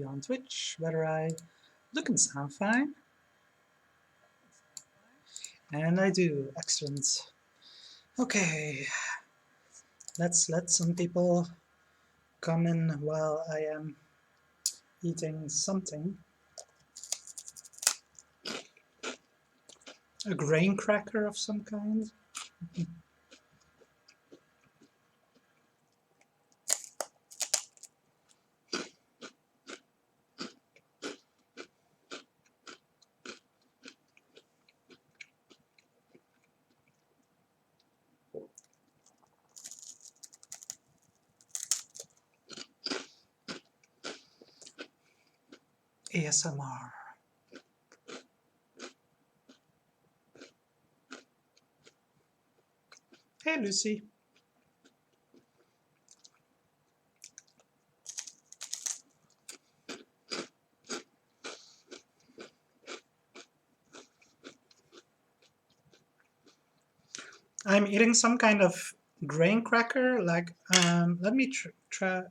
on Twitch, whether I look and sound fine. And I do. Excellent. Okay. Let's let some people come in while I am eating something. A grain cracker of some kind. ASMR. Hey, Lucy. I'm eating some kind of grain cracker. Like, let me try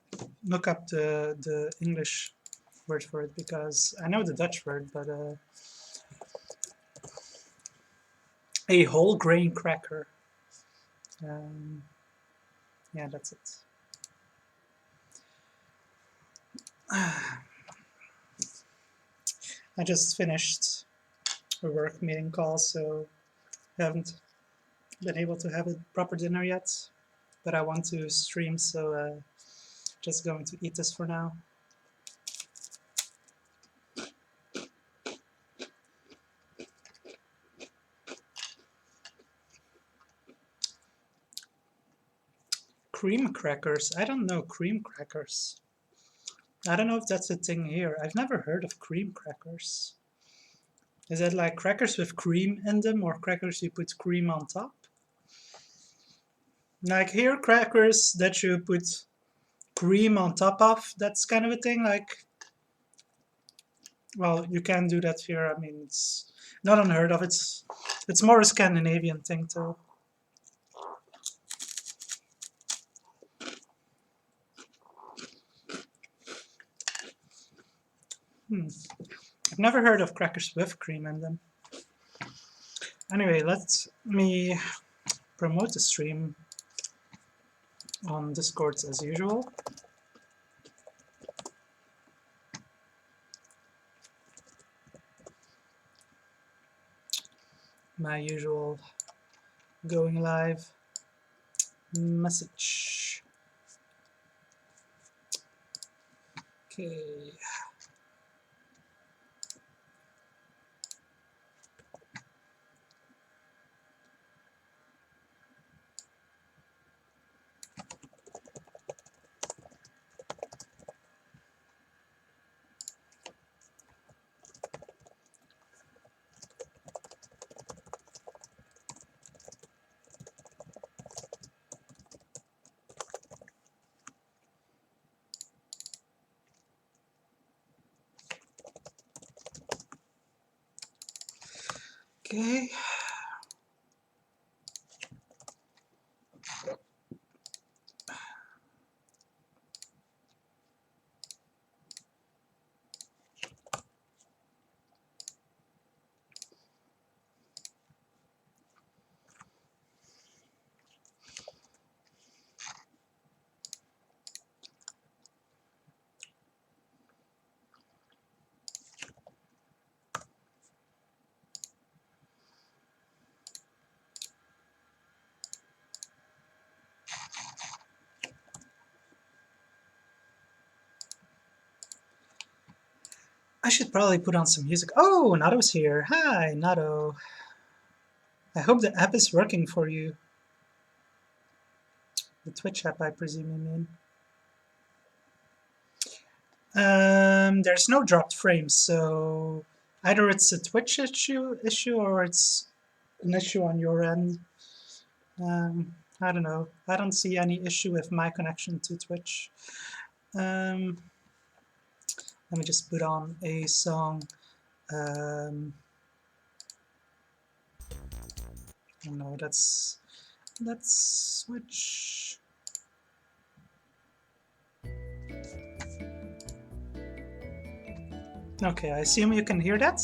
look up the English word for it because I know the Dutch word, but a whole grain cracker. Yeah, that's it. I just finished a work meeting call, so I haven't been able to have a proper dinner yet. But I want to stream, so just going to eat this for now. Cream crackers. I don't know cream crackers. I don't know if that's a thing here. I've never heard of cream crackers. Is that like crackers with cream in them or crackers you put cream on top? Like here, crackers that you put cream on top of, that's kind of a thing. Like, well, you can do that here. I mean, it's not unheard of. It's more a Scandinavian thing too. I've never heard of crackers with cream in them. Anyway, let me promote the stream on Discord as usual. My usual going live message. Okay. Okay. I should probably put on some music. Oh, Nado's here. Hi, Nado. I hope the app is working for you. The Twitch app, I presume you mean. There's no dropped frames, so either it's a Twitch issue or it's an issue on your end. I don't know. I don't see any issue with my connection to Twitch. Let me just put on a song. Oh no, let's switch. Okay, I assume you can hear that?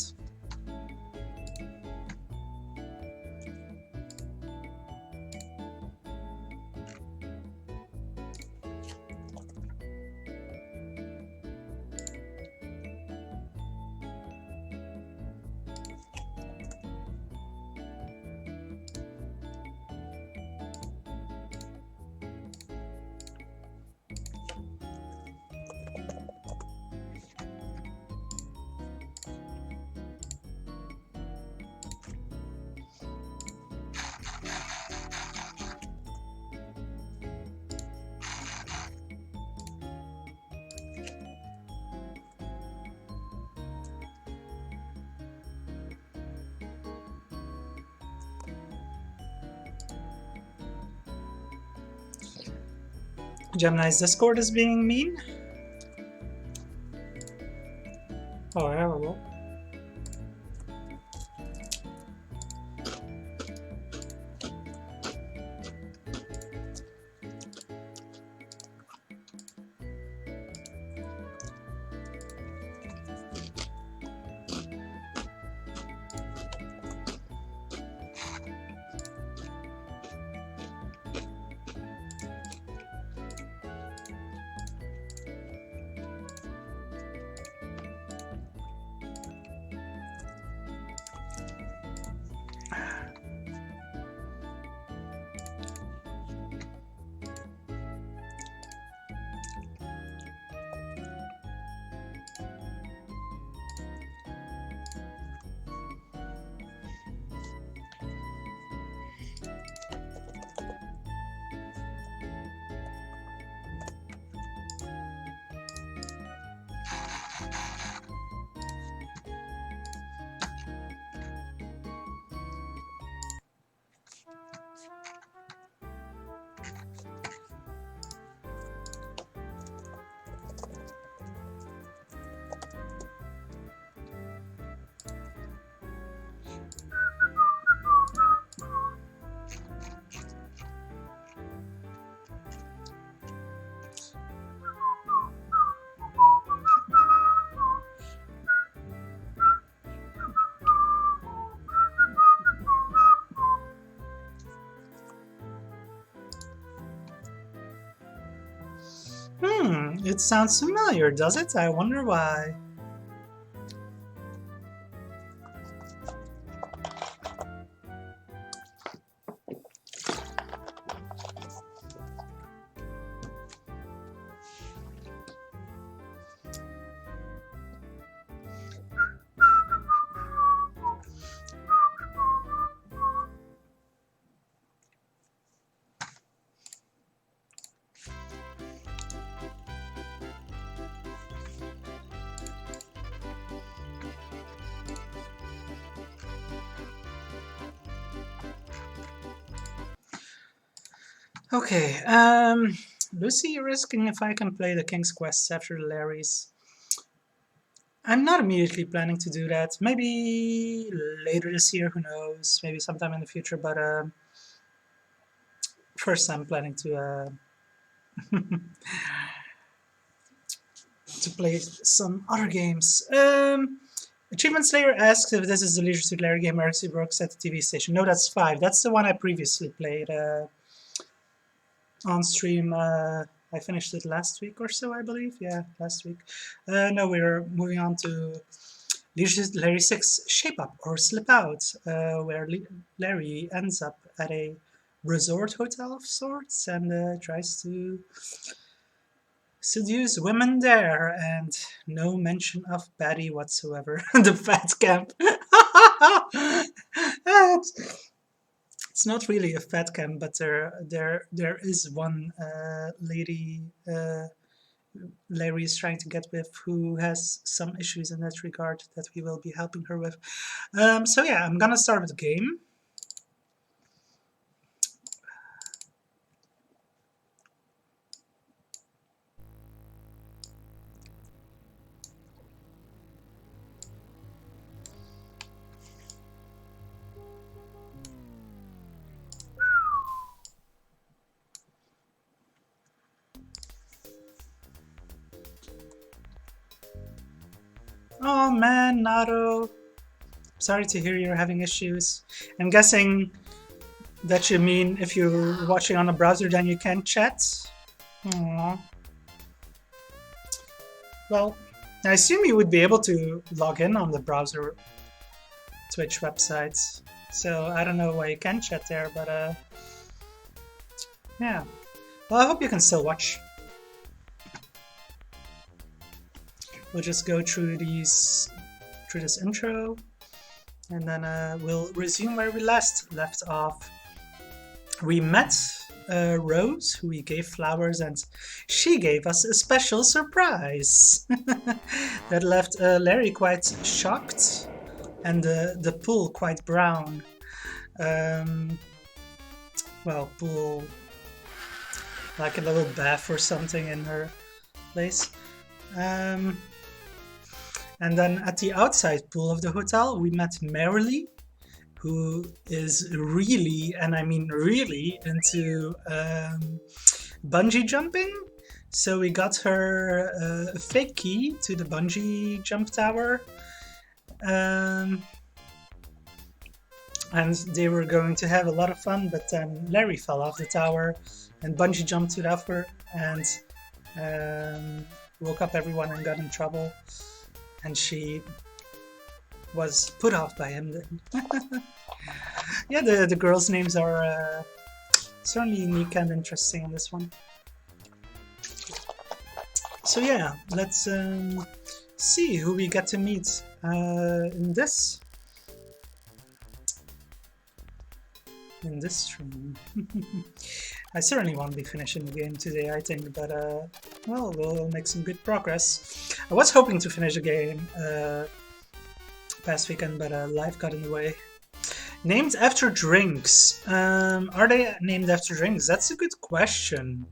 Gemini's Discord is being mean? Oh, horrible. It sounds familiar, does it? I wonder why. Okay, Lucy, you're asking if I can play the King's Quest after Larry's. I'm not immediately planning to do that. Maybe later this year, who knows? Maybe sometime in the future, but first I'm planning to play some other games. Achievement Slayer asks if this is the Leisure Suit Larry game Mercy Brooks at the TV station. No, that's 5. That's the one I previously played on stream. I finished it last week or so, I believe. Yeah, last week. No, we're moving on to Leisure Suit Larry 6 Shape Up or Slip Out, where Larry ends up at a resort hotel of sorts and tries to seduce women there, and no mention of Betty whatsoever. The fat camp. It's not really a fat camp, but there is one lady Larry is trying to get with who has some issues in that regard that we will be helping her with. So yeah, I'm gonna start with the game. Oh man, Nato. Sorry to hear you're having issues. I'm guessing that you mean if you're watching on a browser then you can't chat? Aww. Well, I assume you would be able to log in on the browser Twitch website. So I don't know why you can chat there, but yeah. Well, I hope you can still watch. We'll just go through this intro, and then we'll resume where we last left off. We met Rose, who we gave flowers, and she gave us a special surprise that left Larry quite shocked, and the pool quite brown. Well, pool like a little bath or something in her place. And then at the outside pool of the hotel, we met Marilee, who is really, and I mean really, into bungee jumping. So we got her a fake key to the bungee jump tower. And they were going to have a lot of fun, but then Larry fell off the tower and bungee jumped it off her and woke up everyone and got in trouble. And she was put off by him then. Yeah, the girls' names are certainly unique and interesting in this one. So yeah, let's see who we get to meet in this stream. I certainly won't be finishing the game today, I think, but well, we'll make some good progress. I was hoping to finish the game past weekend, but life got in the way. Named after drinks. Are they named after drinks? That's a good question.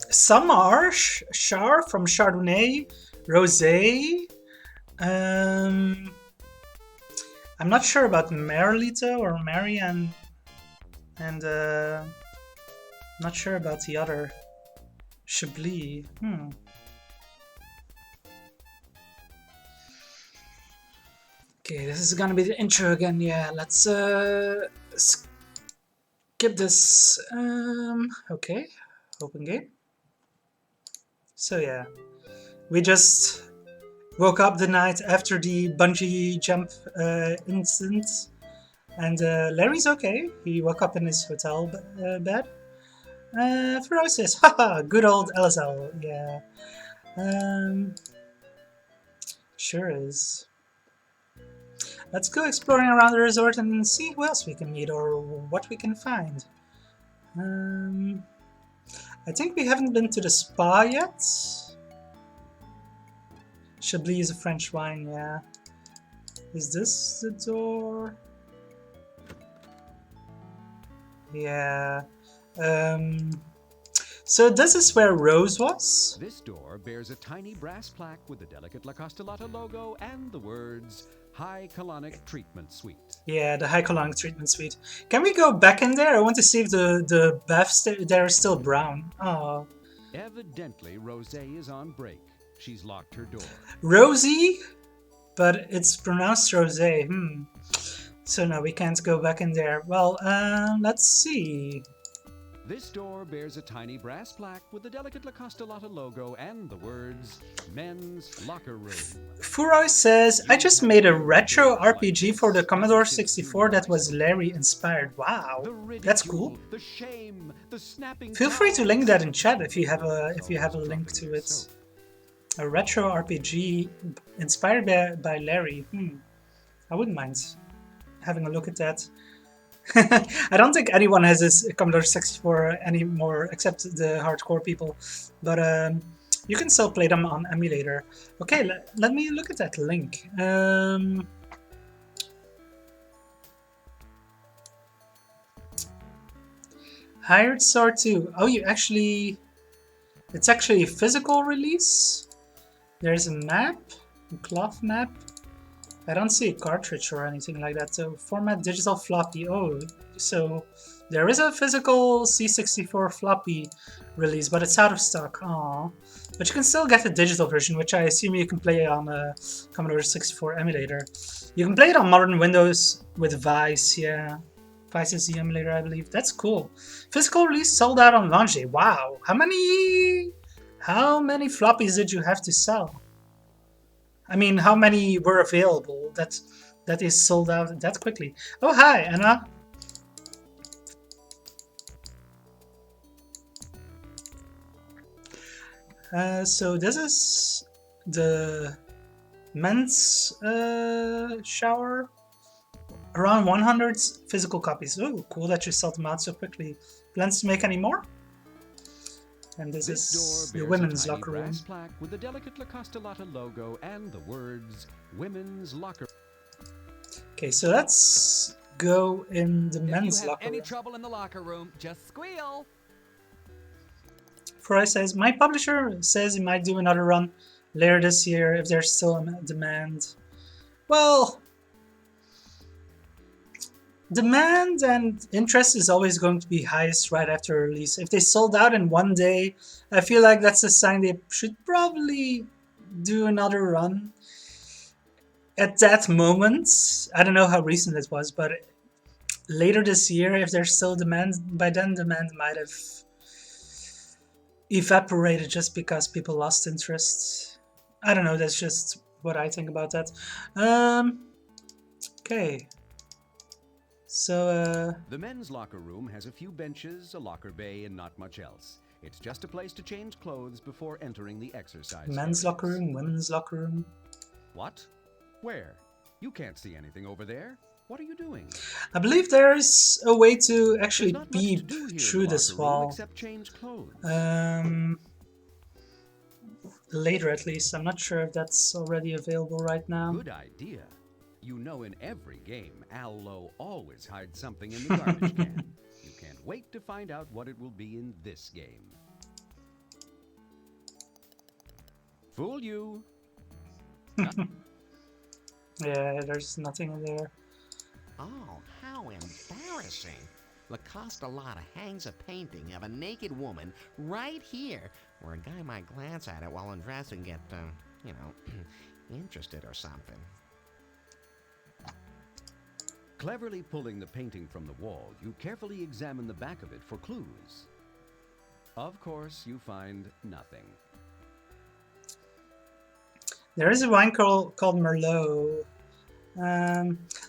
Some are. Char from Chardonnay. Rosé. I'm not sure about Marilito or Mary and not sure about the other. Chablis. Okay, this is gonna be the intro again. Yeah, let's skip this. Okay, open game. So yeah, we just woke up the night after the bungee jump incident, and Larry's okay. He woke up in his hotel bed. Ferocious, haha, good old LSL, yeah. Sure is. Let's go exploring around the resort and see who else we can meet or what we can find. I think we haven't been to the spa yet. Chablis is a French wine, yeah. Is this the door? Yeah. So this is where Rose was. This door bears a tiny brass plaque with the delicate La Costolata logo and the words High Colonic Treatment Suite. Yeah, the High Colonic Treatment Suite. Can we go back in there? I want to see if the baths there are still brown. Oh. Evidently, Rosé is on break. She's locked her door. Rosie? But it's pronounced Rosé. So no, we can't go back in there. Well, let's see. This door bears a tiny brass plaque with the delicate La Costolata logo and the words Men's Locker Room. Furoy says, I just made a retro RPG for the Commodore 64 that was Larry inspired. Wow, that's cool. The shame, the snapping. Feel free to link that in chat if you have a link to it. A retro RPG inspired by Larry. I wouldn't mind having a look at that. I don't think anyone has this Commodore 64 anymore except the hardcore people, but you can still play them on emulator. Okay, let me look at that link. Hired Sword 2. Oh, it's actually a physical release. There's a map, a cloth map. I don't see a cartridge or anything like that. So format digital floppy. Oh, So there is a physical C64 floppy release, but it's out of stock. Aww. But you can still get the digital version, which I assume you can play on a Commodore 64 emulator. You can play it on modern Windows with Vice, yeah. Vice is the emulator, I believe. That's cool. Physical release sold out on launch day. Wow. How many floppies did you have to sell? I mean, how many were available that is sold out that quickly? Oh, hi, Anna. So this is the men's shower. Around 100 physical copies. Oh, cool that you sold them out so quickly. Plans to make any more? And this is the women's locker room. Brass plaque with the delicate La Costa Lotta logo and the words "Women's Locker." Okay, so let's go in the men's If you have locker any room. trouble in the locker room, just squeal. Fry says, my publisher says he might do another run later this year if there's still a demand. Well, demand and interest is always going to be highest right after release. If they sold out in one day, I feel like that's a sign they should probably do another run. At that moment, I don't know how recent it was, but later this year, if there's still demand, by then demand might have evaporated just because people lost interest. I don't know, that's just what I think about that. Okay. So, The men's locker room has a few benches, a locker bay, and not much else. It's just a place to change clothes before entering the exercise men's areas. locker room, women's locker room. What? Where? You can't see anything over there. What are you doing? I believe there's a way to There's actually not much to peep do here in through the this locker room wall. except change clothes. Later at least. I'm not sure if that's already available right now. Good idea. You know, in every game, Al Lowe always hides something in the garbage can. You can't wait to find out what it will be in this game. Fool you. Yeah, there's nothing in there. Oh, how embarrassing. La Costa Lotta hangs a painting of a naked woman right here, where a guy might glance at it while undressed and get, interested or something. Cleverly pulling the painting from the wall, you carefully examine the back of it for clues. Of course, you find nothing. There is a wine called Merlot.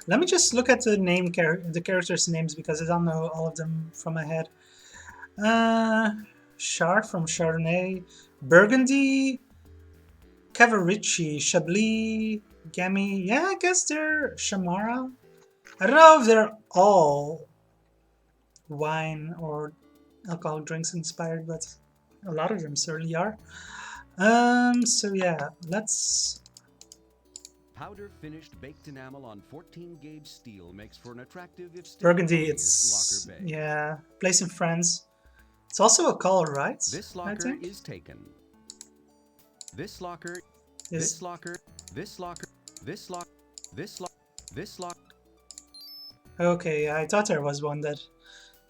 Let me just look at the characters' names because I don't know all of them from my head. Char from Chardonnay, Burgundy, Cavaricci, Chablis, Gamay. Yeah, I guess they're Chamara. I don't know if they're all wine or alcoholic drinks inspired, but a lot of them certainly are. So yeah, let's. Powder finished baked enamel on 14 gauge steel makes for an attractive if still Burgundy, obvious it's locker bay. yeah, place in France. It's also a color, right? This I locker think is taken. This locker, is this locker, this locker, this lock, this lock, this lock. okay. I thought there was one that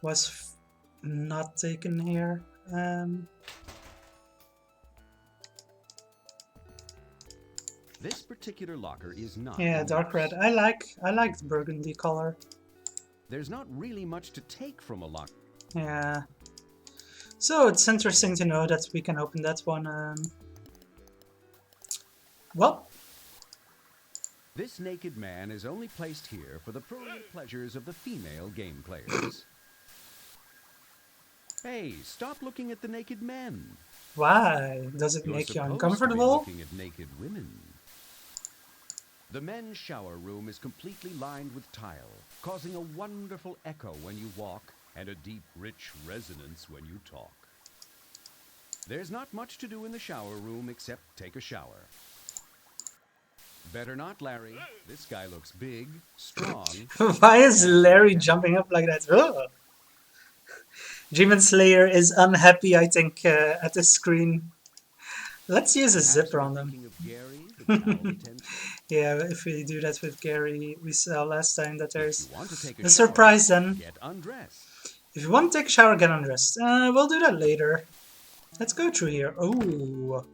was not taken here. This particular locker is not. Yeah, in dark use. red. I like the burgundy color. There's not really much to take from a locker. Yeah. So it's interesting to know that we can open that one. Well, This naked man is only placed here for the prurient pleasures of the female game players. Hey, stop looking at the naked men. why does it You're make you supposed to be uncomfortable? looking at naked women. The men's shower room is completely lined with tile, causing a wonderful echo when you walk and a deep, rich resonance when you talk. There's not much to do in the shower room except take a shower. Better not, Larry. This guy looks big, strong. Why is Larry jumping up like that? Ugh. Demon Slayer is unhappy, I think, at the screen. Let's use a Perhaps zipper you're on them. thinking of Gary, the towel retention? Yeah, if we do that with Gary, we saw last time that If there's you want to take a a shower, surprise then. get undressed. If you want to take a shower, get undressed. We'll do that later. Let's go through here. Oh,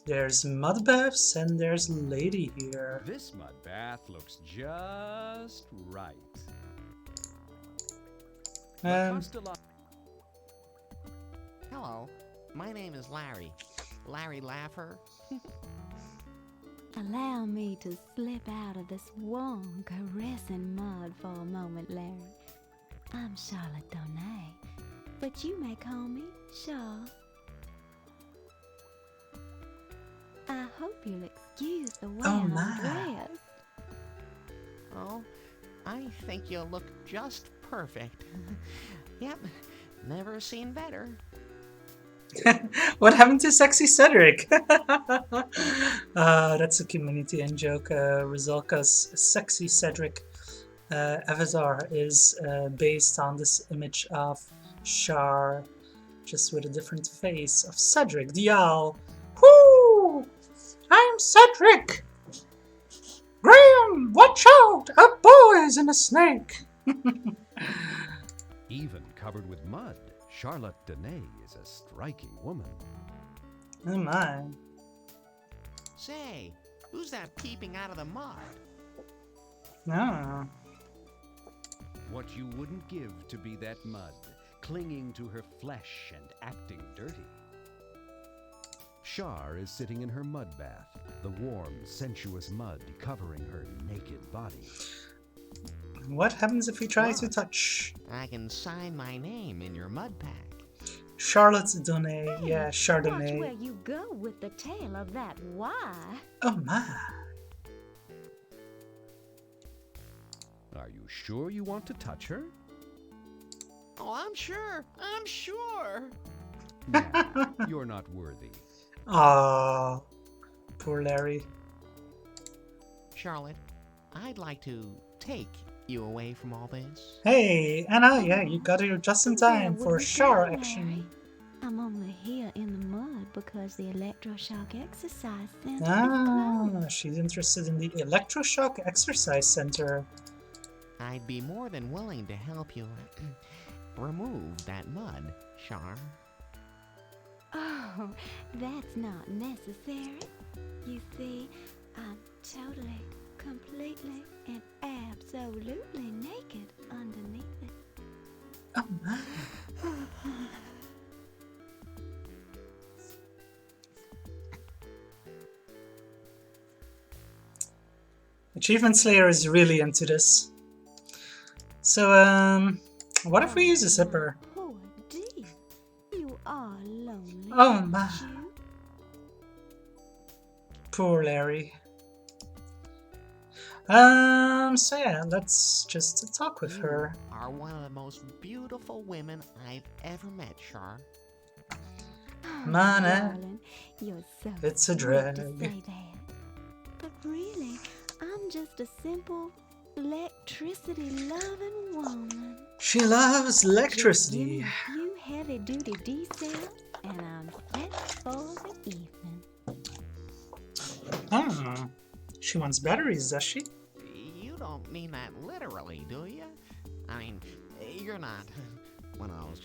there's mud baths and there's lady here. This mud bath looks just right. Um, Hello, my name is Larry. Larry Laffer. Allow me to slip out of this warm, caressing mud for a moment, Larry. I'm Charlotte Donay, but you may call me Shaw. I hope you'll excuse the way Oh, I'm my. dressed. Oh, I think you look just perfect. Yep, never seen better. What happened to Sexy Cedric? That's a community in joke. Rizalka's Sexy Cedric avatar is based on this image of Char, just with a different face of Cedric the owl. Whoo! I'm Cedric! Graham, watch out! A boy's in a snake! Even covered with mud, Charlotte Dene is a striking woman. Oh my. Say, who's that peeping out of the mud? No. What you wouldn't give to be that mud, clinging to her flesh and acting dirty. Char is sitting in her mud bath, the warm, sensuous mud covering her naked body. What happens if we try to touch? I can sign my name in your mud pack. Charlotte Donay, yeah, Watch Chardonnay. where you go with the tail of that Y. Oh my. Are you sure you want to touch her? Oh, I'm sure. I'm sure. No, you're not worthy. Aww. Poor Larry. Charlotte, I'd like to take you away from all this. Hey, Anna, yeah, you got here just in time Where for would you shower go, action. Larry? I'm only here in the mud because the electroshock exercise center is Ah, closed. she's interested in the electroshock exercise center. I'd be more than willing to help you remove that mud, Char. Oh, that's not necessary. You see, I'm totally, completely, and absolutely naked underneath it. Oh my. Achievement Slayer is really into this. So, what if we use a zipper? Poor dear. You are lonely. Oh, aren't my. you? Poor Larry. So yeah, let's just talk with her. You are one of the most beautiful women I've ever met, Char. Money, Darling, you're so it's a sweet to drag. say that. But really, I'm just a simple electricity-loving woman. She loves Just give electricity. me a few heavy-duty D-cells, and I'm set for the evening. Hmm. She wants batteries, does she? You don't mean that literally, do you? I mean, you're not one of those,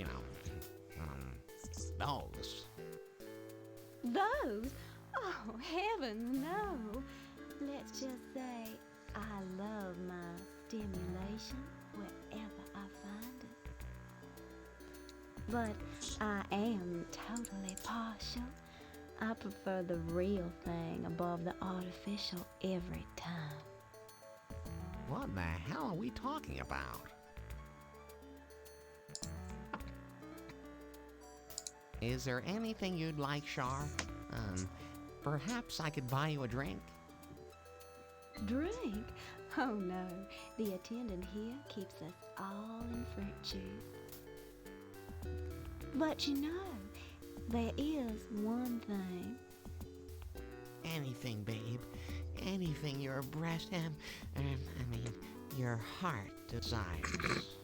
those. Those? Oh, heavens, no. Let's just say I love my stimulation wherever I find it. But I am totally partial. I prefer the real thing above the artificial every time. What the hell are we talking about? Is there anything you'd like, Char? Perhaps I could buy you a drink? Drink? Oh no, the attendant here keeps us all in fruit juice. But you know, there is one thing. Anything, babe. Anything your breast your heart desires.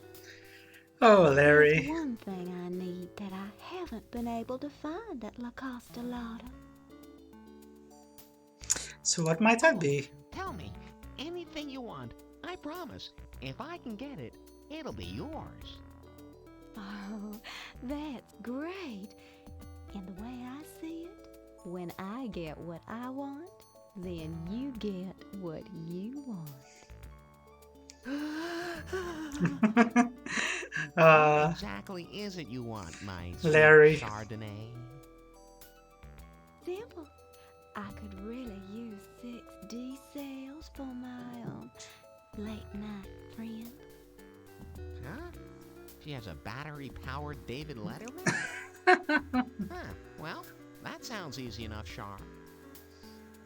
Oh, There's Larry. one thing I need that I haven't been able to find at La Costa Lotta. So what might that be? Tell me, anything you want. I promise. If I can get it, it'll be yours. Oh, that's great. And the way I see it, when I get what I want, then you get what you want. What exactly is it you want, my sweet Larry. Chardonnay? Simple. I could really use 6D cells for my late night friend. Huh? She has a battery-powered David Letterman? Huh. Well, that sounds easy enough, Char.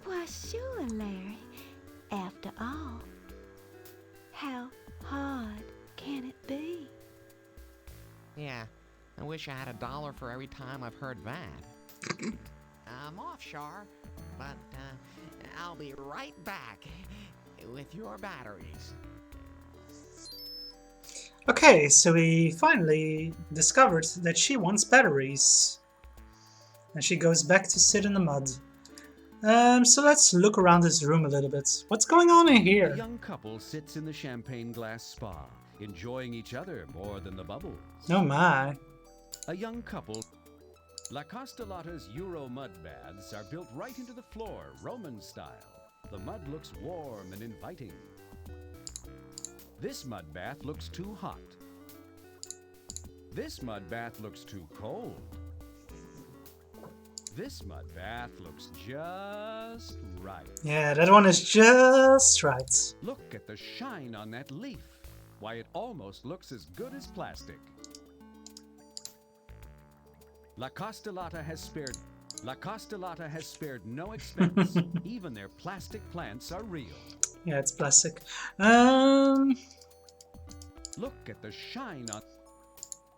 Why, sure, Larry. After all, how hard can it be? Yeah, I wish I had $1 for every time I've heard that. I'm off, Char, but I'll be right back with your batteries. Okay, so we finally discovered that she wants batteries. And she goes back to sit in the mud. So let's look around this room a little bit. What's going on in A here? young couple sits in the champagne glass spa, enjoying each other more than the bubbles. Oh my. A young couple. La Castellata's Euro mud baths are built right into the floor, Roman style. The mud looks warm and inviting. This mud bath looks too hot. This mud bath looks too cold. This mud bath looks just right. Yeah, that one is just right. Look at the shine on that leaf. Why, it almost looks as good as plastic. La Castellata has spared no expense. Even their plastic plants are real. Yeah, it's plastic. Look at the shine on...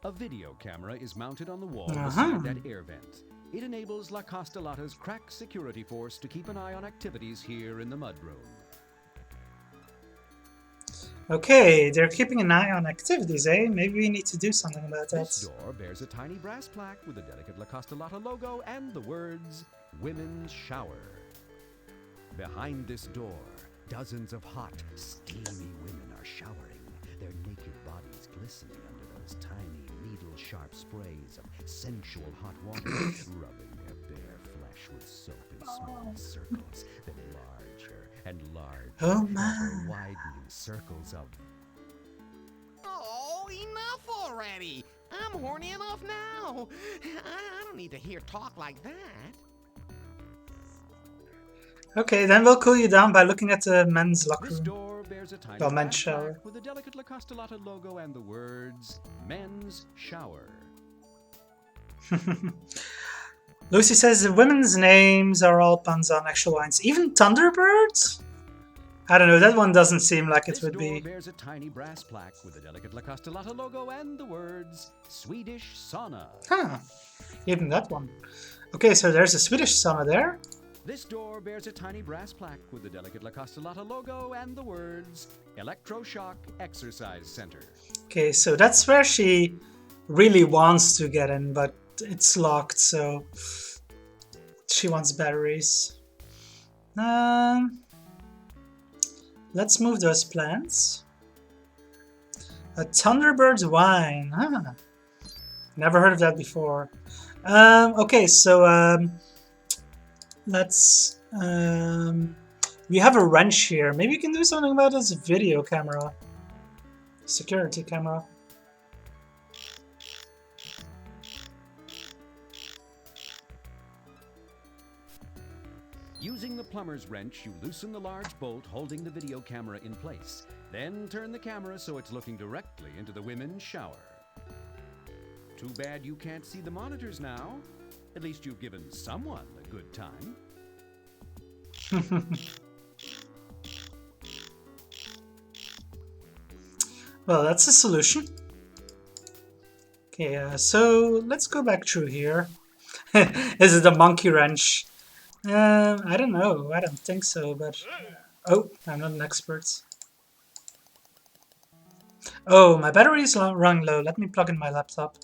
A video camera is mounted on the wall Uh-huh. beside that air vent. It enables La Castellata's crack security force to keep an eye on activities here in the mudroom. Okay, they're keeping an eye on activities, eh? Maybe we need to do something about that. This door bears a tiny brass plaque with the delicate La Castellata logo and the words, Women's Shower. Behind this door, dozens of hot, steamy women are showering, their naked bodies glistening under those tiny, needle-sharp sprays of sensual hot water, rubbing their bare flesh with soap in small circles, then larger and larger, Oh my. ever widening circles of... Oh, enough already! I'm horny enough now. I don't need to hear talk like that. Okay, then we'll cool you down by looking at the men's locker This room. door bears a tiny Well, men's brass shower. plaque with the delicate La Castellata logo and the words, Men's Shower. Lucy says the women's names are all puns on actual lines. Even Thunderbird? I don't know, that one doesn't seem like it This would door be. bears a tiny brass plaque with the delicate La Castellata logo and the words, Swedish Sauna. Huh, even that one. Okay, so there's a Swedish sauna there. This door bears a tiny brass plaque with the delicate La Castellata logo and the words, Electroshock Exercise Center. Okay, so that's where she really wants to get in, but it's locked, so she wants batteries. Let's move those plants. A Thunderbird wine. Huh. Never heard of that before. Okay, so let's. We have a wrench here. Maybe you can do something about this video camera, security camera. Using the plumber's wrench, you loosen the large bolt holding the video camera in place. Then turn the camera so it's looking directly into the women's shower. Too bad you can't see the monitors now. At least you've given someone a good time. Well, that's a solution. Okay, so let's go back through here. Is it a monkey wrench? I don't know. I don't think so, but... Oh, I'm not an expert. Oh, my battery is running low. Let me plug in my laptop.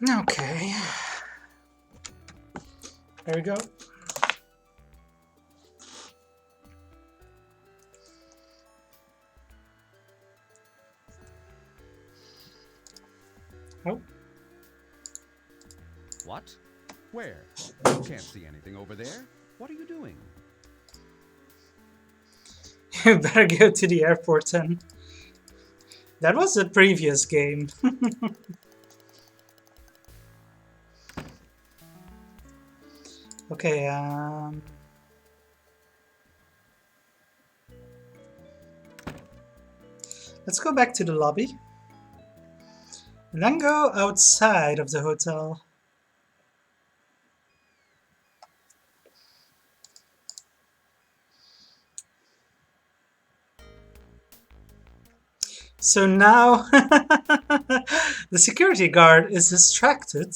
Okay. There we go. Oh. What? Where? You can't see anything over there. What are you doing? You better go to the airport then. That was the previous game. Okay, let's go back to the lobby. And then go outside of the hotel. So now the security guard is distracted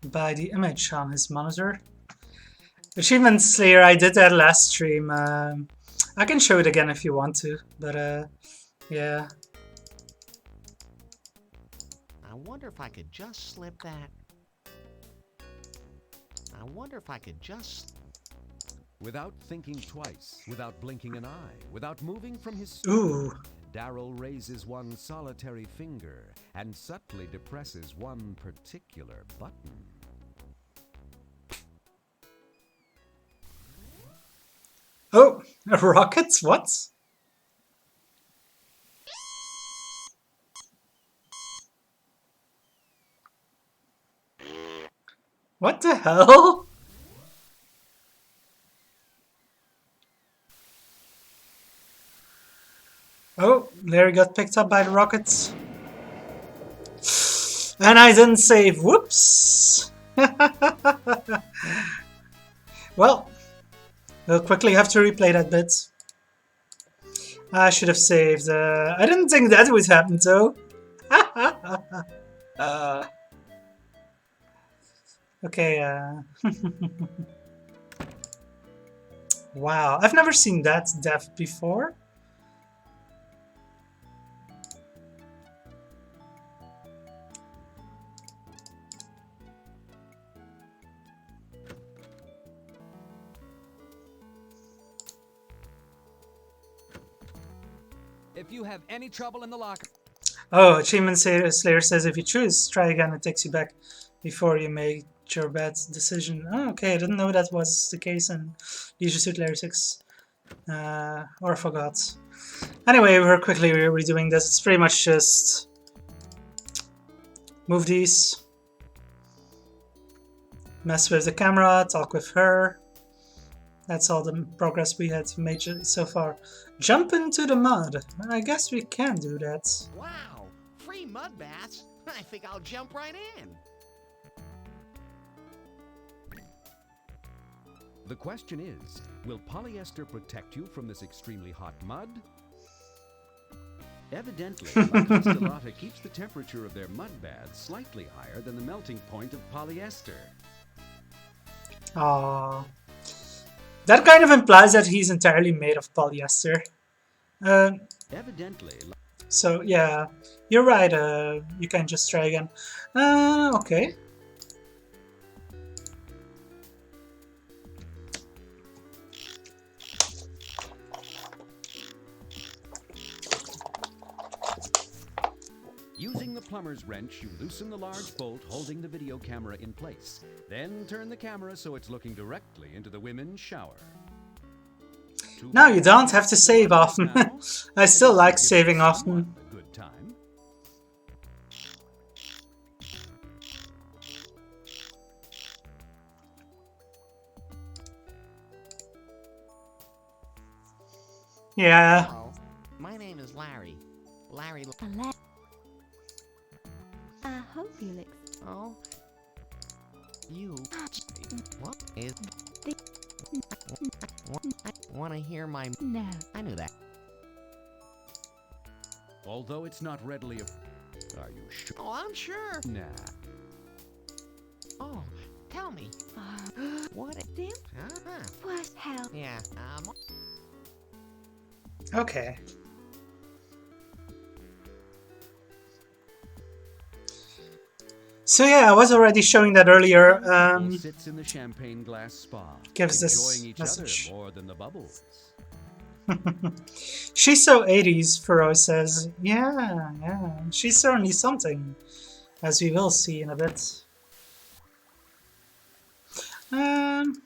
by the image on his monitor. Achievement Slayer, I did that last stream. I can show it again if you want to, but yeah. I wonder if I could just slip that. I wonder if I could just. Without thinking twice, without blinking an eye, without moving from his Ooh. Daryl raises one solitary finger and subtly depresses one particular button. Oh, rockets? What? What the hell? Oh, Larry got picked up by the rockets. And I didn't save. Whoops. Well, we'll quickly have to replay that bit. I should have saved. I didn't think that would happen though. Okay. Wow, I've never seen that death before. If you have any trouble in the locker. Oh, Achievement Slayer says if you choose, try again, it takes you back before you make your bad decision. Oh, okay, I didn't know that was the case in Leisure Suit Layer 6. Or forgot. Anyway, we're quickly redoing this. It's pretty much just move these, mess with the camera, talk with her. That's all the progress we had made so far. Jump into the mud. I guess we can do that. Wow! Free mud baths? I think I'll jump right in. The question is, will polyester protect you from this extremely hot mud? Evidently, La Castellata keeps the temperature of their mud baths slightly higher than the melting point of polyester. Aww. That kind of implies that he's entirely made of polyester. Evidently, So yeah, you're right. You can just try again. Okay. using the plumber's wrench, you loosen the large bolt holding the video camera in place. Then turn the camera so it's looking directly into the women's shower. Now you don't have to save often. I still like saving often. A good time. Yeah. Hello. My name is Larry. Larry. I hope you'll Oh. You. What is. Want to hear my. No. I knew that. Although it's not readily. Are you sure? Oh, I'm sure. Nah. Oh, tell me. What is Them? Uh-huh. What hell? Yeah. Okay. So yeah, I was already showing that earlier. Couple sits in the champagne glass spa, Gives this enjoying each message. other more than the bubbles. She's so 80s, Furo says. Yeah, yeah. She's certainly something, as we will see in a bit. Um,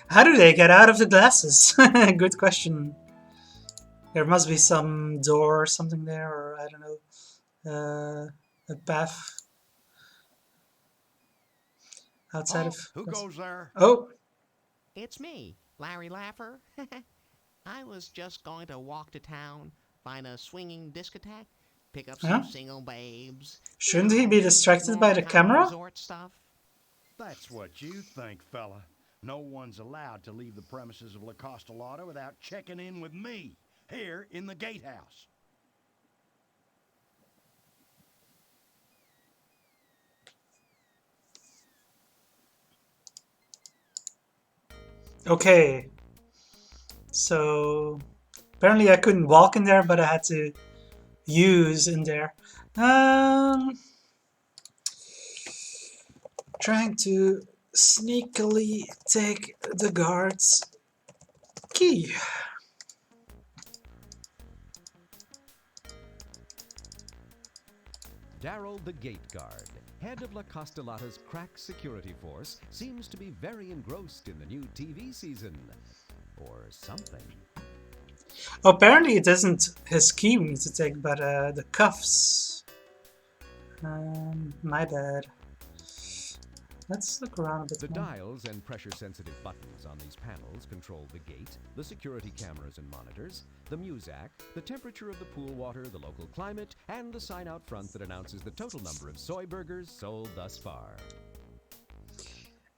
how do they get out of the glasses? Good question. There must be some door or something there, or I don't know, a path outside of. Who goes there? Oh, It's me, Larry Laffer. I was just going to walk to town, find a swinging discotheque, pick up some huh? single babes. Shouldn't he be distracted by the Small-town camera? resort stuff. That's what you think, fella. No one's allowed to leave the premises of La Costalada without checking in with me, here in the gatehouse. Okay. So apparently I couldn't walk in there, but I had to use in there. Trying to sneakily take the guard's key. Daryl the Gate Guard, head of La Costalata's crack security force, seems to be very engrossed in the new TV season. Or something. Apparently it isn't his key we need to take, but the cuffs. My bad. Let's look around a bit The more. dials and pressure-sensitive buttons on these panels control the gate, the security cameras and monitors, the Muzak, the temperature of the pool water, the local climate, and the sign out front that announces the total number of soy burgers sold thus far.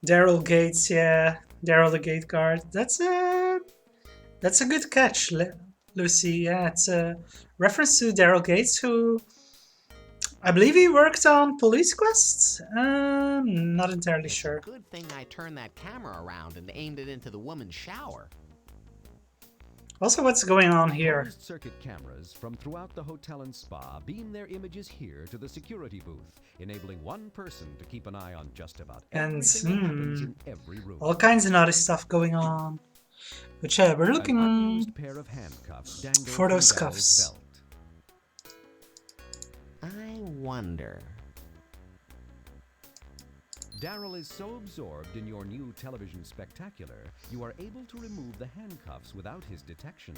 Daryl Gates, yeah. Daryl the Gate Guard. That's a good catch, Lucy. Yeah, it's a reference to Daryl Gates, who I believe he worked on Police Quest? Not entirely It's sure. a good thing I turned that camera around and aimed it into the woman's shower. Also, what's going on here? Closed circuit cameras from throughout the hotel and spa beam their images here to the security booth, enabling one person to keep an eye on just about And, everything that happens in every room. All kinds of naughty stuff going on. But yeah, we're An looking unused pair of handcuffs dangle for from those Daryl's cuffs. belt. I wonder. Daryl is so absorbed in your new television spectacular, you are able to remove the handcuffs without his detection.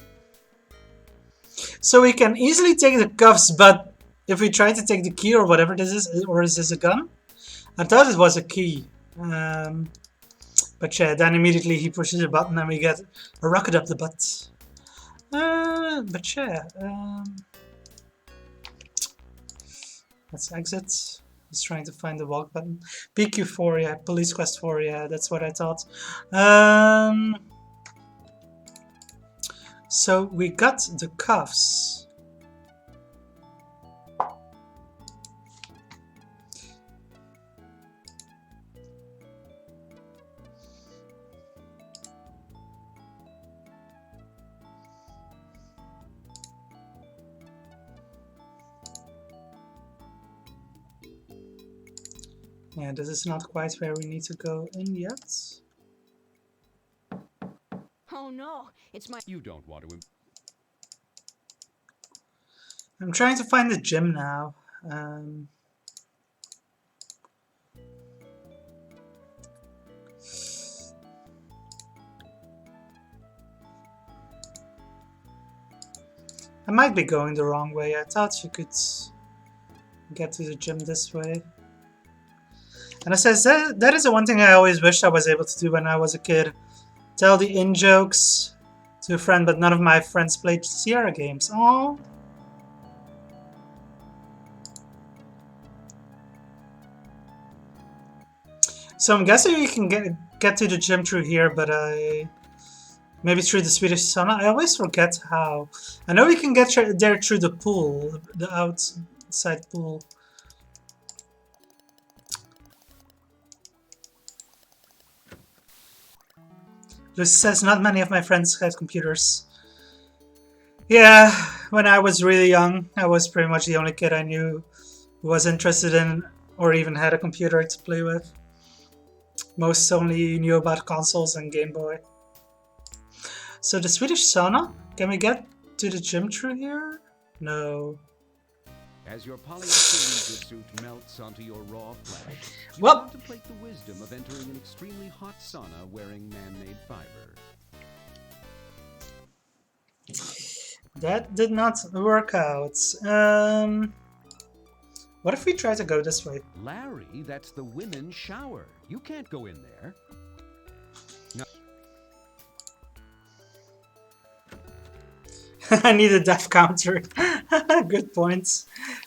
So we can easily take the cuffs, but if we try to take the key or whatever this is, or is this a gun? I thought it was a key. But yeah, then immediately he pushes a button and we get a rocket up the butt. But yeah, let's exit. He's trying to find the walk button. PQ4, yeah, Police Quest 4, yeah, that's what I thought. So we got the cuffs. Yeah, this is not quite where we need to go in yet. Oh no, it's my. You don't want to. I'm trying to find the gym now. I might be going the wrong way. I thought you could get to the gym this way. And I says that is the one thing I always wished I was able to do when I was a kid. Tell the in-jokes to a friend, but none of my friends played Sierra games. Aww. So I'm guessing you can get to the gym through here, but maybe through the Swedish sauna. I always forget how. I know we can get there through the pool, the outside pool. Lucy says not many of my friends had computers. Yeah, when I was really young, I was pretty much the only kid I knew who was interested in or even had a computer to play with. Most only knew about consoles and Game Boy. So the Swedish sauna? Can we get to the gym through here? No. As your polyester suit melts onto your raw flesh, you Well- contemplate the wisdom of entering an extremely hot sauna wearing man-made fiber. That did not work out. What if we try to go this way? Larry, that's the women's shower. You can't go in there. I need a death counter. Good points.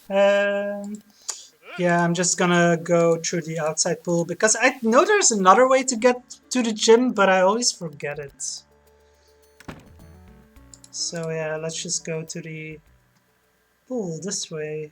Yeah, I'm just gonna go through the outside pool because I know there's another way to get to the gym, but I always forget it. So yeah, let's just go to the pool this way.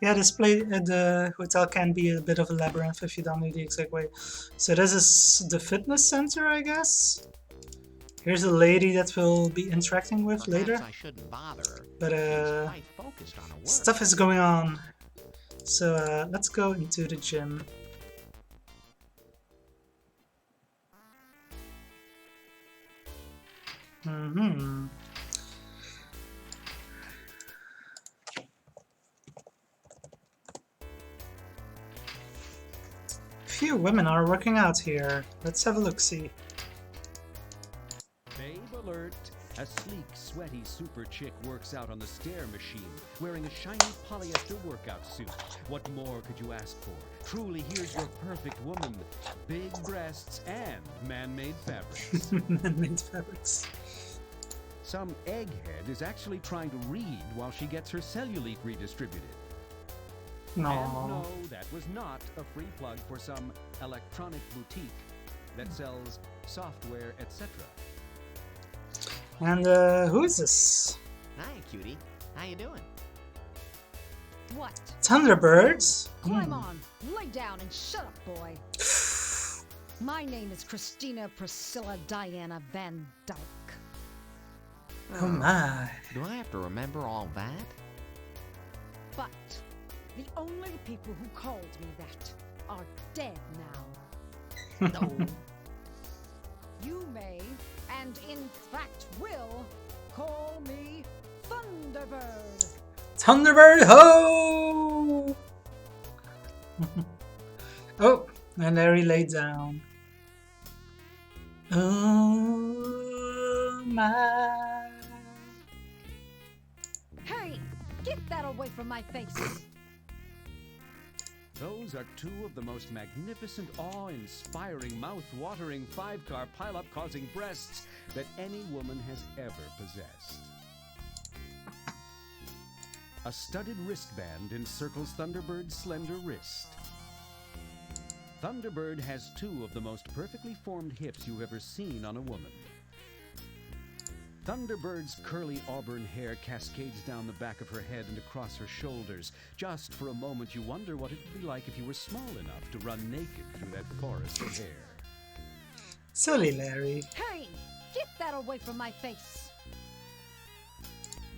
Yeah, the hotel can be a bit of a labyrinth if you don't know the exact way. So this is the fitness center, I guess. Here's a lady that we'll be interacting with later. Perhaps I shouldn't bother her. But She's quite focused on her work. stuff is going on. So let's go into the gym. Few women are working out here. Let's have a look-see. Babe alert! A sleek, sweaty super chick works out on the stair machine, wearing a shiny polyester workout suit. What more could you ask for? Truly, here's your perfect woman. Big breasts and man-made fabrics. Man-made fabrics. Some egghead is actually trying to read while she gets her cellulite redistributed. No. And no, that was not a free plug for some electronic boutique that sells software, etc. And who is this? Hi, cutie. How you doing? What? Thunderbirds? Climb on, lay down, and shut up, boy. My name is Christina Priscilla Diana Van Dyke. Oh my. Do I have to remember all that? But the only people who called me that are dead now. No. You may, and in fact will, call me Thunderbird. Thunderbird ho! Oh, and there he lay down. Oh my. Hey, get that away from my face. Those are two of the most magnificent, awe-inspiring, mouth-watering, five-car pileup causing breasts that any woman has ever possessed. A studded wristband encircles Thunderbird's slender wrist. Thunderbird has two of the most perfectly formed hips you've ever seen on a woman. Thunderbird's curly auburn hair cascades down the back of her head and across her shoulders. Just for a moment you wonder what it would be like if you were small enough to run naked through that forest of hair. Silly Larry. Hey, get that away from my face.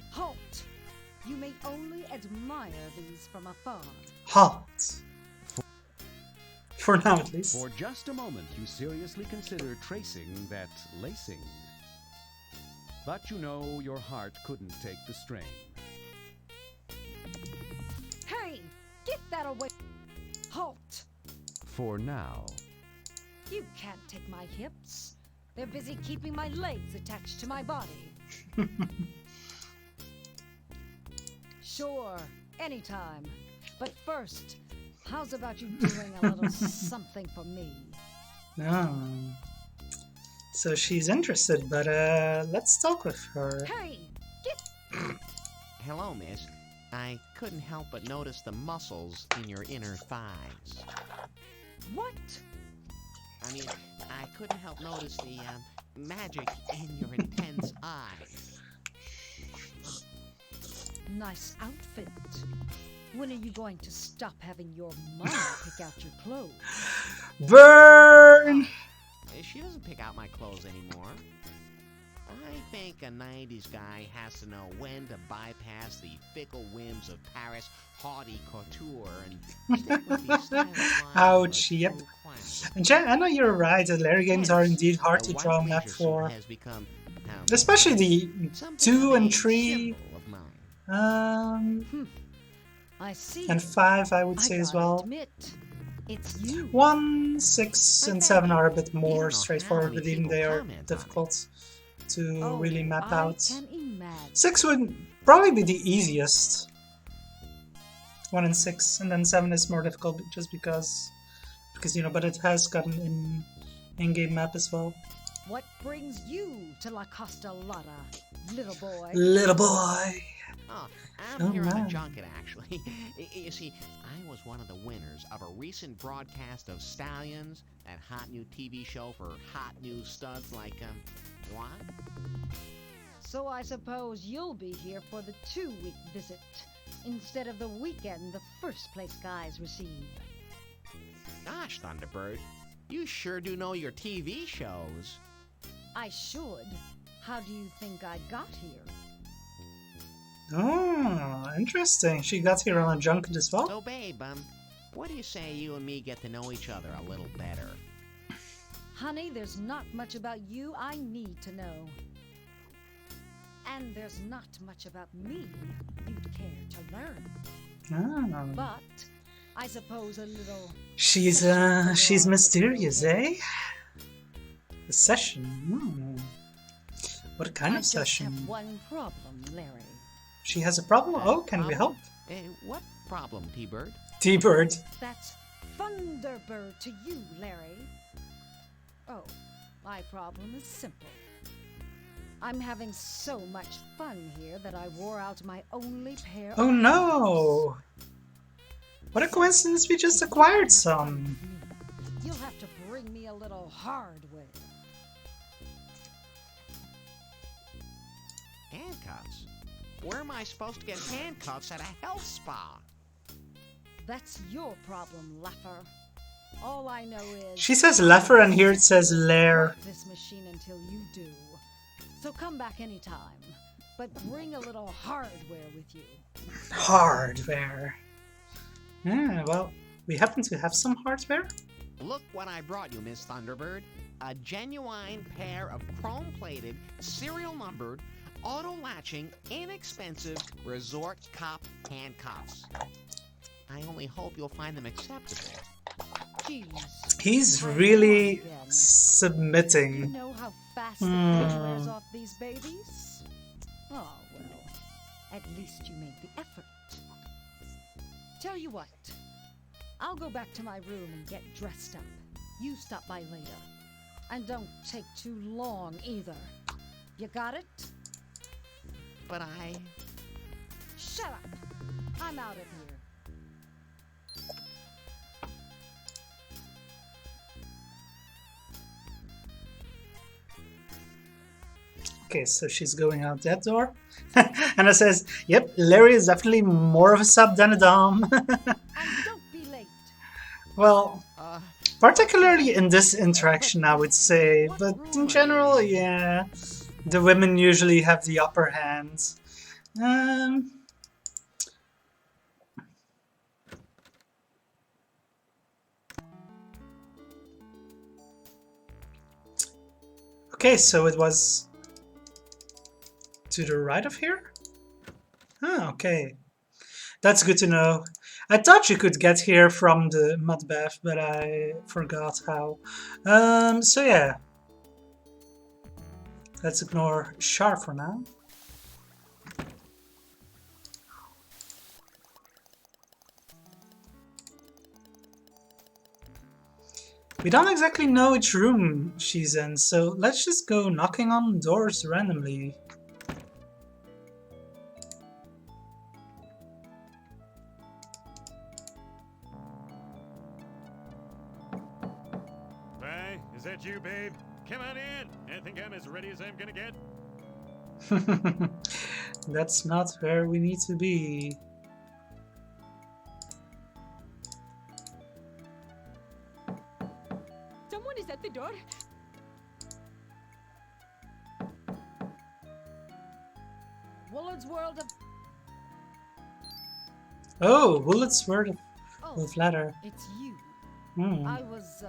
Halt. You may only admire these from afar. Hot. For now, at least. For just a moment you seriously consider tracing that lacing. But you know your heart couldn't take the strain. Hey, get that away. Halt. For now. You can't take my hips. They're busy keeping my legs attached to my body. Sure, anytime. But first, how's about you doing a little something for me? No. So she's interested, but let's talk with her. Hey, get... Hello, miss. I couldn't help but notice the muscles in your inner thighs. What? I mean, I couldn't help notice the magic in your intense eyes. Nice outfit. When are you going to stop having your mom pick out your clothes? Burn! She doesn't pick out my clothes anymore. I think a 90s guy has to know when to bypass the fickle whims of Paris haughty couture and stick with the stylized lines Ouch, of a yep. true classic. And Jen, I know you're right, the Larry games are Hence, indeed hard a to white draw a map leisure suit for. has become, Especially the something 2 of and a 3, symbol of mine. I see. and 5 I would I say as gotta well. admit, it's you. 1, 6, and 7 are a bit You more don't know how straightforward, many but even people they are comment on it. difficult to Oh, really map I out. can imagine. 6 would probably be the easiest. 1 and 6, and then 7 is more difficult just because you know, but it has got an in-game map as well. What brings you to La Costa Lotta, little boy? Little boy! Oh, I'm Oh, here on man. a junket, actually. You see, I was one of the winners of a recent broadcast of Stallions, that hot new TV show for hot new studs like, what? So I suppose you'll be here for the 2-week visit, instead of the weekend the first place guys receive. Gosh, Thunderbird, you sure do know your TV shows. I should. How do you think I got here? Oh, interesting. She got here on a junket as well? So, babe, what do you say you and me get to know each other a little better? Honey, there's not much about you I need to know. And there's not much about me you'd care to learn. Oh. But I suppose a little... She's session mysterious, would be eh? A session? Hmm. What kind I of just session? have one problem, Larry. She has a problem? Oh, can we help? What problem, T-Bird? T-Bird. That's Thunderbird to you, Larry. Oh, my problem is simple. I'm having so much fun here that I wore out my only pair of Oh hands. no! What a coincidence, we just acquired some. You'll have to bring me a little hardware. Handcuffs? Where am I supposed to get handcuffs at a health spa? That's your problem, Laffer. All I know is... She says Leffer and here it says Lair. Work this machine until you do. So come back anytime, but bring a little hardware with you. Hardware. Yeah, well, we happen to have some hardware. Look what I brought you, Miss Thunderbird. A genuine pair of chrome-plated, serial-numbered, auto-latching, inexpensive resort cop handcuffs. I only hope you'll find them acceptable. Jeez. He's I'm really wrong again. You submitting. know how fast the pitch wears off these babies? Oh, well, at least you made the effort. Tell you what, I'll go back to my room and get dressed up. You stop by later. And don't take too long either. You got it? But I... Shut up! I'm out of here. Okay, so she's going out that door. And it says, yep, Larry is definitely more of a sub than a dom. And don't be late. Well, Uh, particularly in this interaction, I would say. But in general, yeah, the women usually have the upper hand. Okay, so it was to the right of here? Ah, okay. That's good to know. I thought you could get here from the mud bath, but I forgot how. So yeah. Let's ignore Char for now. We don't exactly know which room she's in, so let's just go knocking on doors randomly. that you, babe? Come on in. I think I'm as ready as I'm gonna get. That's not where we need to be. Someone is at the door. Willard's World of... Oh, Willard's Word Oh, of Letter. it's you. Hmm. I was,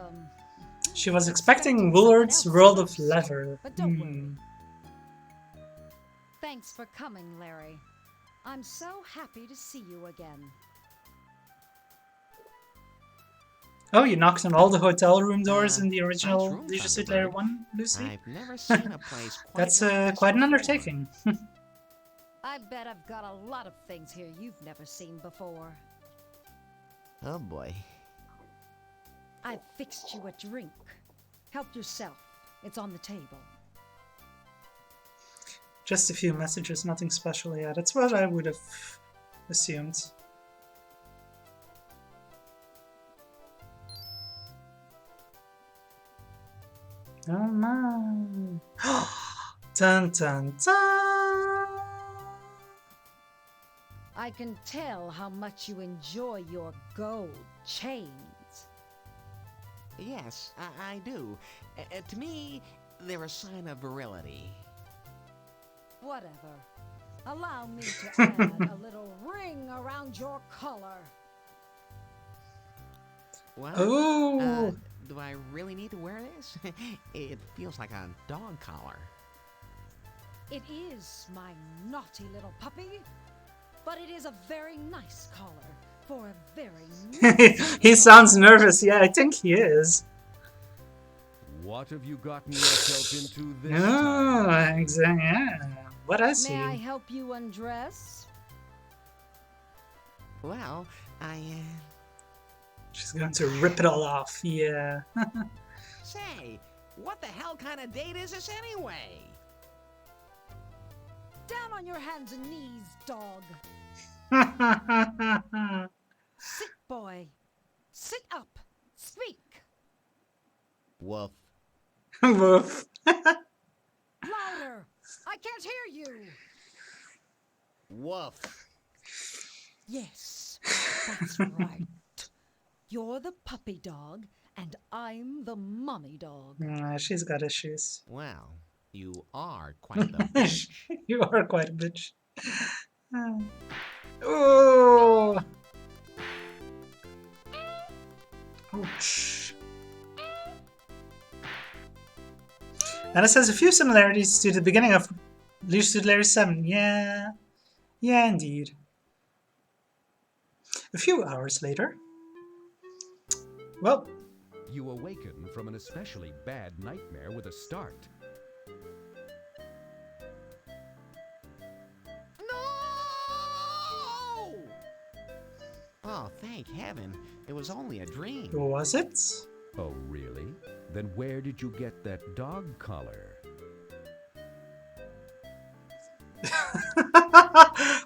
She was expecting someone Willard's else World of first. Letter. But don't Hmm. worry. Thanks for coming, Larry. I'm so happy to see you again. Oh, you knocked on all the hotel room doors in the nice original room, Leisure Suit Larry Thunderbird. 1, Lucy? I've never seen a place quite That's like this quite an before. undertaking. I bet I've got a lot of things here you've never seen before. Oh boy. I've fixed you a drink. Help yourself. It's on the table. Just a few messages, nothing special. Yeah, that's what I would have assumed. Oh my. Dun dun dun! I can tell how much you enjoy your gold chains. Yes, I do. To me, they're a sign of virility. Whatever. Allow me to add a little ring around your collar. What? Oh! Do I really need to wear this? It feels like a dog collar. It is my naughty little puppy, but it is a very nice collar for a very nice He dog. sounds nervous. Yeah, I think he is. What have you gotten yourself into this Oh, time? exactly. Yeah. What has May I he? help you undress? Well, She's going to rip it all off. Yeah. say, what the hell kind of date is this anyway? Down on your hands and knees, dog. Sit, boy. Sit up. Speak. Woof. Woof. Louder. I can't hear you. Woof. Yes, that's right. You're the puppy dog, and I'm the mommy dog. She's got issues. Well, you are quite the bitch. You are quite a bitch. Oh! Ouch. And it says a few similarities to the beginning of Leisure Suit Larry 7. Yeah. Yeah, indeed. A few hours later. Well, You awaken from an especially bad nightmare with a start. No! Oh, thank heaven. It was only a dream. was it? Oh, really? Then where did you get that dog collar?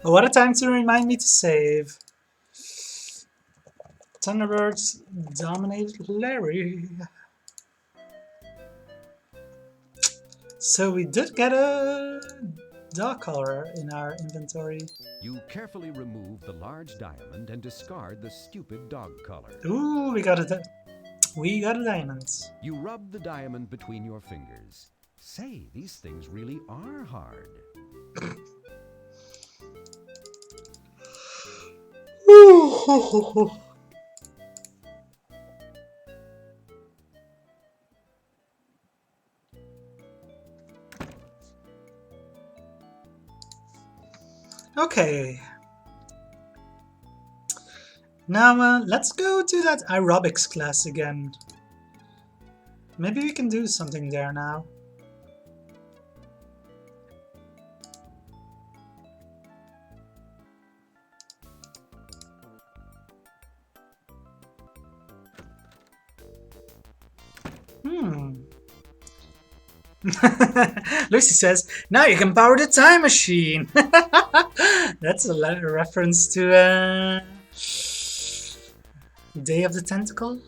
What a time to remind me to save. Thunderbirds dominated Larry. So we did get a dog collar in our inventory. You carefully remove the large diamond and discard the stupid dog collar. Ooh, we got a diamond. You rub the diamond between your fingers. Say, these things really are hard. Okay. Now let's go to that aerobics class again. Maybe we can do something there now. Lucy says, now you can power the time machine. That's a reference to Day of the Tentacle.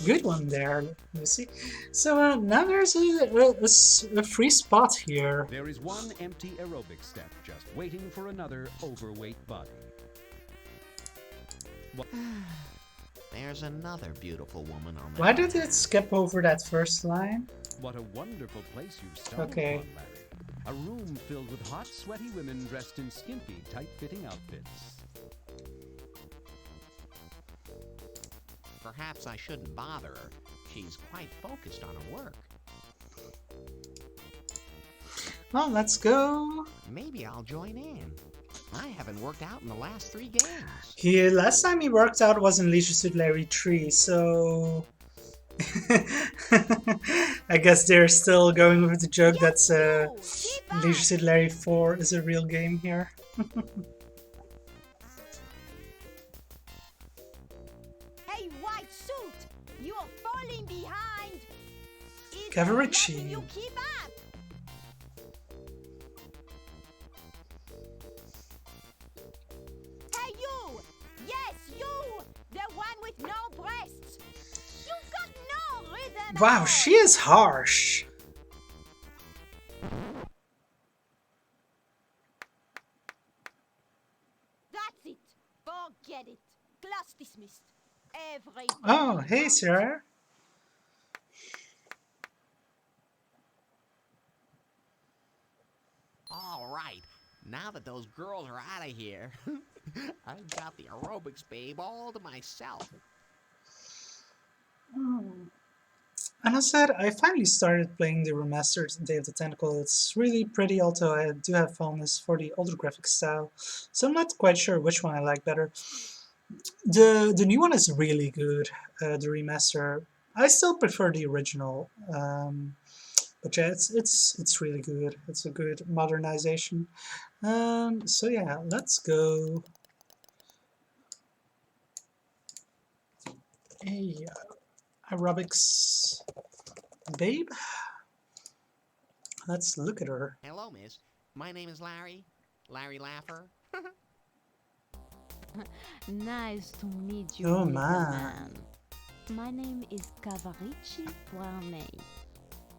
Good one there, Lucy. So now there's a free spot here. There is one empty aerobic step just waiting for another overweight body. There's another beautiful woman on the Why did it skip over that first line? What a wonderful place you've stumbled Okay. upon, Larry. A room filled with hot, sweaty women dressed in skimpy, tight-fitting outfits. Perhaps I shouldn't bother her. She's quite focused on her work. Well, let's go. Maybe I'll join in. I haven't worked out in the last 3 games. Last time he worked out was in Leisure Suit Larry 3, so I guess they're still going with the joke that Leisure Suit Larry 4 is a real game here. Hey, white suit! You are falling behind! It's Cavarici. letting you keep up! Hey, you! Yes, you! The one with no breasts! You've got no rhythm! at Wow, all. she is harsh. That's it! Forget it! Class dismissed. Everybody. Oh, hey, sir. All right, now that those girls are out of here, I've got the aerobics babe all to myself. And I said, I finally started playing the remastered Day of the Tentacle. It's really pretty, although I do have fondness for the older graphic style, so I'm not quite sure which one I like better. The new one is really good, the remaster. I still prefer the original, but yeah, it's really good. It's a good modernization. So yeah, let's go. Hey, aerobics babe. Let's look at her. Hello, miss. My name is Larry. Larry Laffer. Nice to meet you, Oh, little man. My name is Cavarici Poirnet,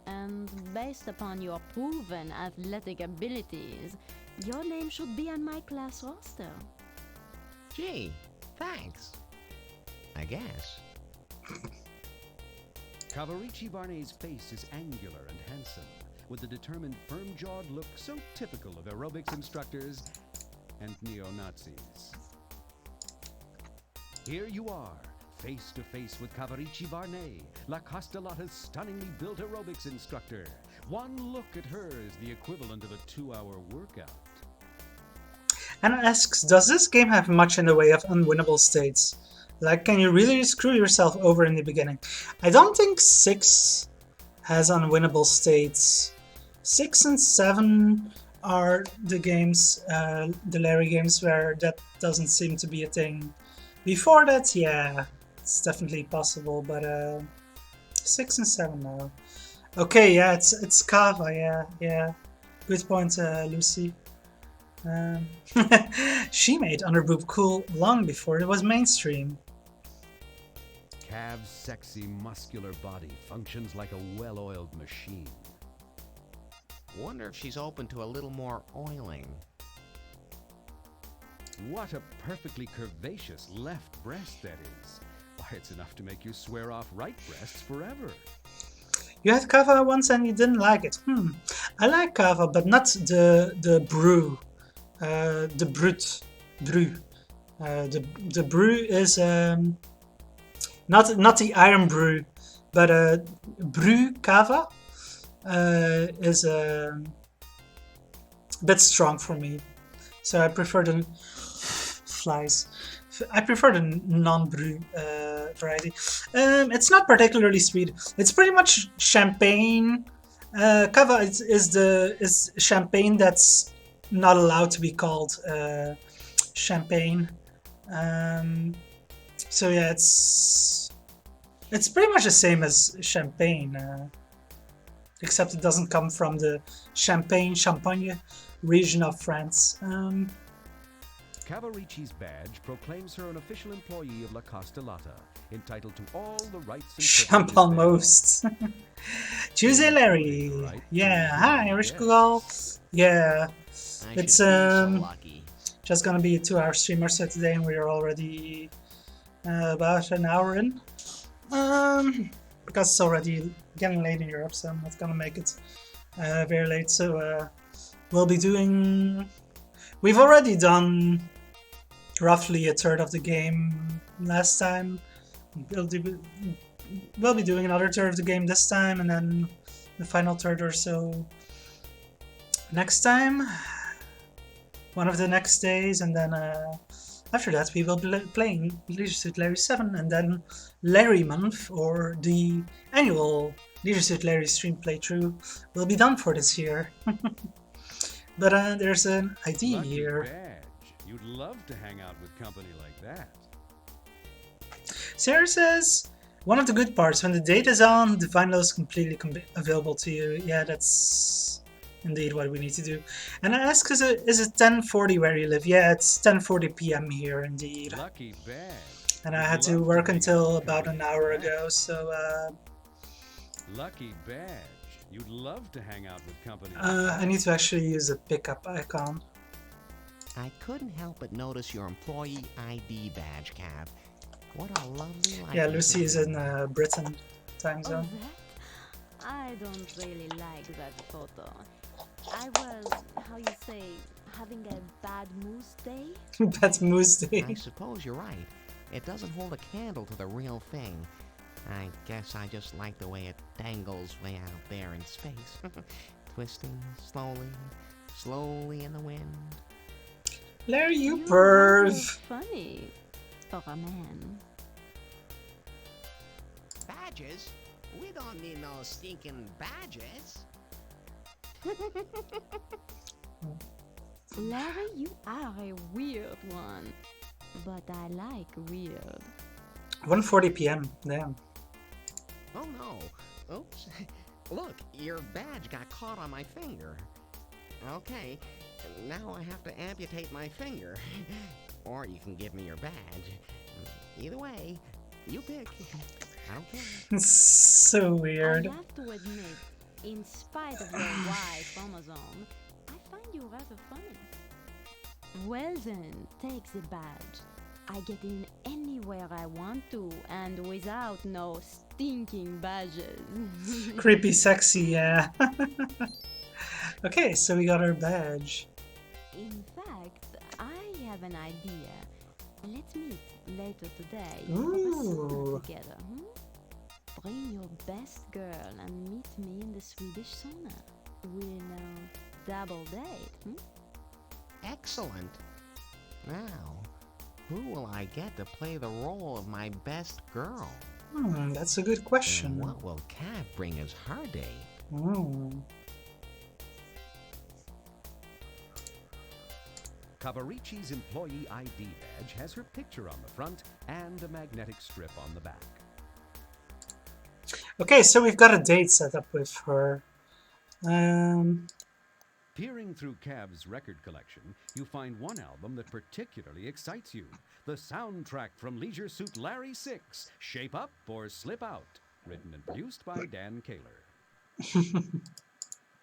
and based upon your proven athletic abilities, your name should be on my class roster. Gee, thanks. I guess. Cavarici Varney's face is angular and handsome, with a determined, firm-jawed look so typical of aerobics instructors and neo-Nazis. Here you are, face to face with Cavarici Varney, La Castellata's stunningly built aerobics instructor. One look at her is the equivalent of a 2-hour workout. And asks, does this game have much in the way of unwinnable states? Like, can you really screw yourself over in the beginning? I don't think 6 has unwinnable states. 6 and 7 are the games, the Larry games, where that doesn't seem to be a thing. Before that, yeah, it's definitely possible, but 6 and 7 no. Okay, yeah, it's Kava, yeah. Good point, Lucy. She made Underboob cool long before it was mainstream. Cav's sexy, muscular body functions like a well-oiled machine. Wonder if she's open to a little more oiling. What a perfectly curvaceous left breast that is. Why, it's enough to make you swear off right breasts forever. You had Kava once and you didn't like it. I like Kava, but not the brew. The brut. Brew. The brew is not the iron brew, but brew Kava is a bit strong for me. So I prefer the flies. I prefer the non-brew variety. It's not particularly sweet. It's pretty much champagne. Cava is champagne that's not allowed to be called champagne. So yeah, it's pretty much the same as champagne, except it doesn't come from the Champagne region of France. Cavaricci's badge proclaims her an official employee of La Castellata, entitled to all the rights and Champ privileges almost. Tuesday Larry. including the right Yeah, to hi, be Irish guest. Google. Yeah, I it's should be so lucky. just gonna be a 2-hour stream or so today, and we're already about an hour in. Because it's already getting late in Europe, so I'm not gonna make it very late. So we'll be doing. We've already done roughly a third of the game last time. We'll be doing another third of the game this time, and then the final third or so next time. One of the next days, and then after that we will be playing Leisure Suit Larry 7, and then Larry Month, or the annual Leisure Suit Larry stream playthrough, will be done for this year. But there's an ID Lucky here. badge. You'd love to hang out with company like that. Sarah says, one of the good parts, when the data is on, the vinyl is completely available to you. Yeah, that's indeed what we need to do. And I ask, is it 10:40 where you live? Yeah, it's 10:40 p.m. here, indeed. Lucky badge. And I You'd had to love work hang out until with about company an hour like that. ago, so Lucky badge. You'd love to hang out with company. I need to actually use the pickup icon. I couldn't help but notice your employee ID badge, Cav. What a lovely life. Yeah, you Lucy is live. in Britain time Oh, zone. that? I don't really like that photo. I was, how you say, having a bad moose day? That's Moose Day. I suppose you're right. It doesn't hold a candle to the real thing. I guess I just like the way it dangles way out there in space. Twisting slowly in the wind. Larry, you You're perv! rather funny for a man. Badges? We don't need no stinking badges. Larry, you are a weird one. But I like weird. 1:40 p.m. Damn. Oh no. Oops. Look, your badge got caught on my finger. Okay, now I have to amputate my finger. Or you can give me your badge. Either way, you pick. I don't care. So weird. I have to admit, in spite of your Y chromosome, I find you rather funny. Well then, take the badge. I get in anywhere I want to, and without no stinking badges. Creepy sexy, yeah. Okay, so we got our badge. In fact, I have an idea. Let's meet later today for a Ooh. sauna together. Bring your best girl and meet me in the Swedish sauna. We'll double date. Excellent. Now, who will I get to play the role of my best girl? That's a good question. And what will Cav bring as her date? Hmm. Cavaricci's employee ID badge has her picture on the front and a magnetic strip on the back. Okay, so we've got a date set up with her. Peering through Cav's record collection, you find one album that particularly excites you. The soundtrack from Leisure Suit Larry 6, Shape Up or Slip Out, written and produced by Dan Kaler.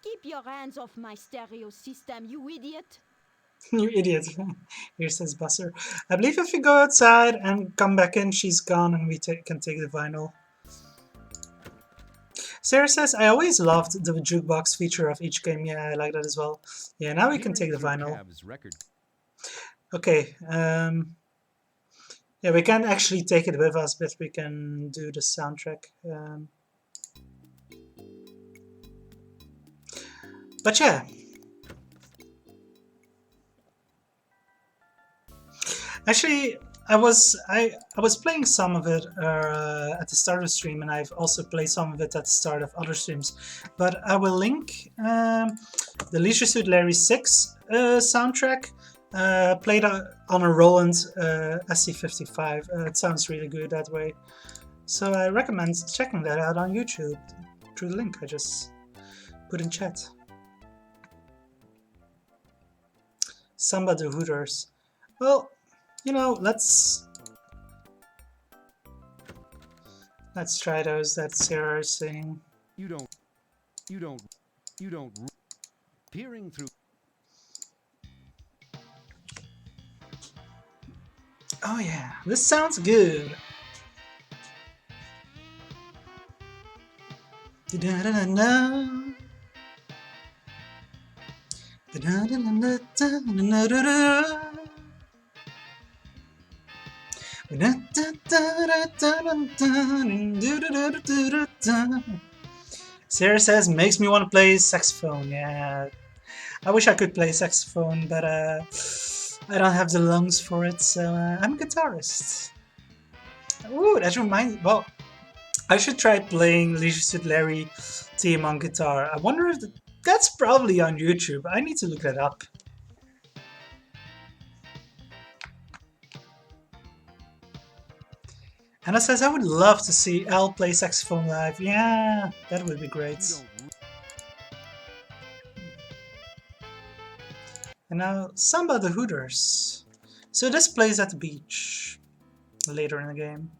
Keep your hands off my stereo system, you idiot! You idiot. Here says Busser. I believe if we go outside and come back in, she's gone and we can take the vinyl. Sarah says, I always loved the jukebox feature of each game. Yeah, I like that as well. Yeah, now we can take the Peering through vinyl. Cav's record Okay. Yeah, we can't actually take it with us, but we can do the soundtrack. But yeah. Actually, I was playing some of it at the start of the stream, and I've also played some of it at the start of other streams. But I will link the Leisure Suit Larry 6 soundtrack played on a Roland SC55. It sounds really good that way. So I recommend checking that out on YouTube through the link I just put in chat. Samba de Hooters. Well, you know, let's try those that Sarah is saying. You don't, you don't, you don't. Peering through. Oh yeah, this sounds good. Da-da-da-da-da. Da-da-da-da-da-da-da-da-da. Sarah says, makes me want to play saxophone. Yeah, I wish I could play saxophone, but I don't have the lungs for it, so I'm a guitarist. Ooh, that reminds. Well, I should try playing Leisure Suit Larry theme on guitar. I wonder if that's probably on YouTube. I need to look that up. Anna says, I would love to see Al play saxophone live. Yeah, that would be great. And now, Samba the Hooters. So this plays at the beach later in the game.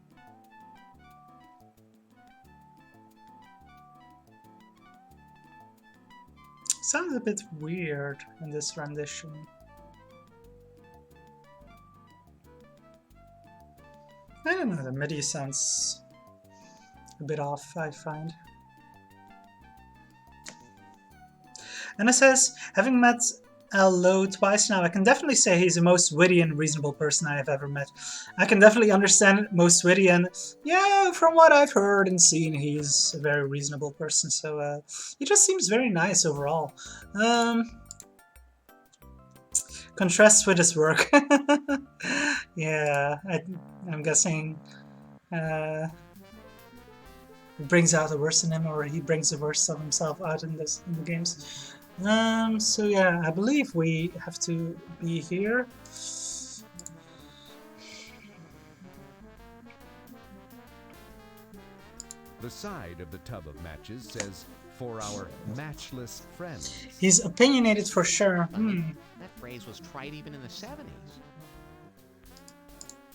Sounds a bit weird in this rendition. I don't know, the MIDI sounds a bit off, I find. And it says, having met Al Lowe twice now, I can definitely say he's the most witty and reasonable person I have ever met. I can definitely understand most witty, and yeah, from what I've heard and seen, he's a very reasonable person, so he just seems very nice overall. Contrasts with his work. Yeah, I'm guessing it brings out the worst in him, or he brings the worst of himself out in the games. So yeah, I believe we have to be here. The side of the tub of matches says, for our matchless friends. He's opinionated for sure. That phrase was tried even in the 70s.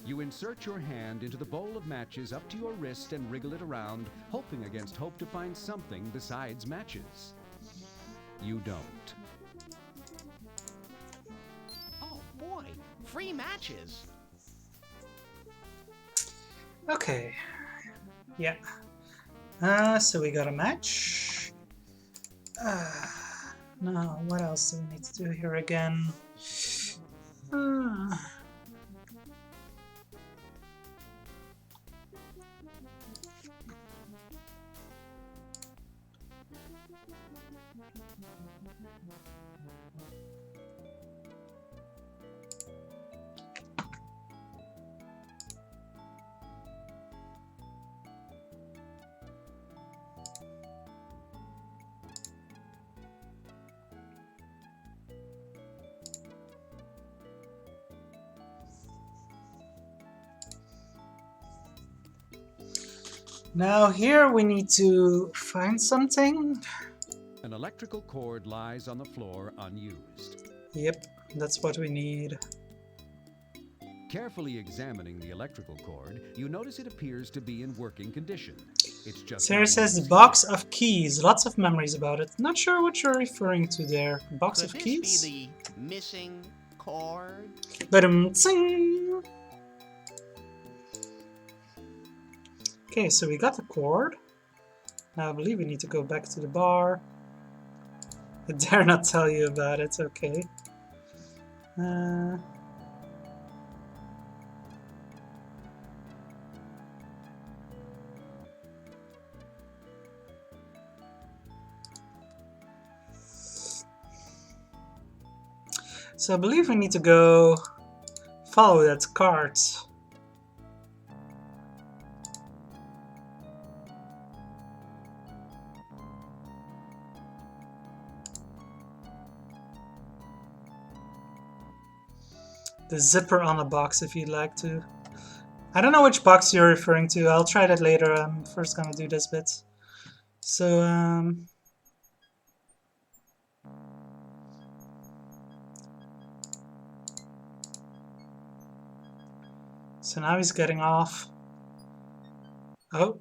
You insert your hand into the bowl of matches up to your wrist and wriggle it around, hoping against hope to find something besides matches. You don't. Oh boy, free matches. Okay. Yeah. So we got a match. Now, what else do we need to do here again? Now here we need to find something. An electrical cord lies on the floor unused. Yep, that's what we need. Carefully examining the electrical cord, you notice it appears to be in working condition. It's just Sarah says the box of keys. Lots of memories about it. Not sure what you're referring to there. Box Could of this keys? be the missing cord? Ba-dum-tsing. Okay, so we got the cord. Now I believe we need to go back to the bar. I dare not tell you about it, okay. So I believe we need to go follow that cart. The zipper on a box if you'd like to. I don't know which box you're referring to. I'll try that later. I'm first gonna do this bit. So, So now he's getting off. Oh.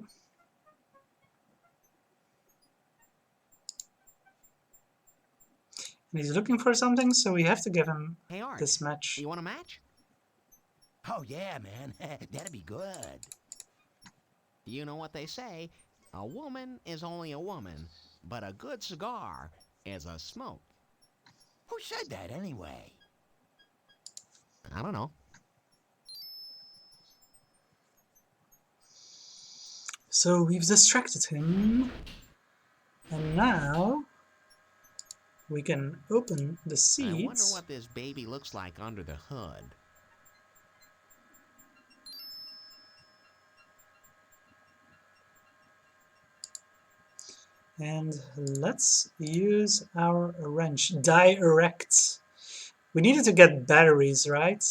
And he's looking for something, so we have to give him Hey, Art, this match. you want a match? Oh, yeah, man. That'd be good. You know what they say, a woman is only a woman, but a good cigar is a smoke. Who said that anyway? I don't know. So we've distracted him. And now we can open the I wonder seats. what this baby looks like under the hood. And let's use our wrench. Direct. We needed to get batteries, right?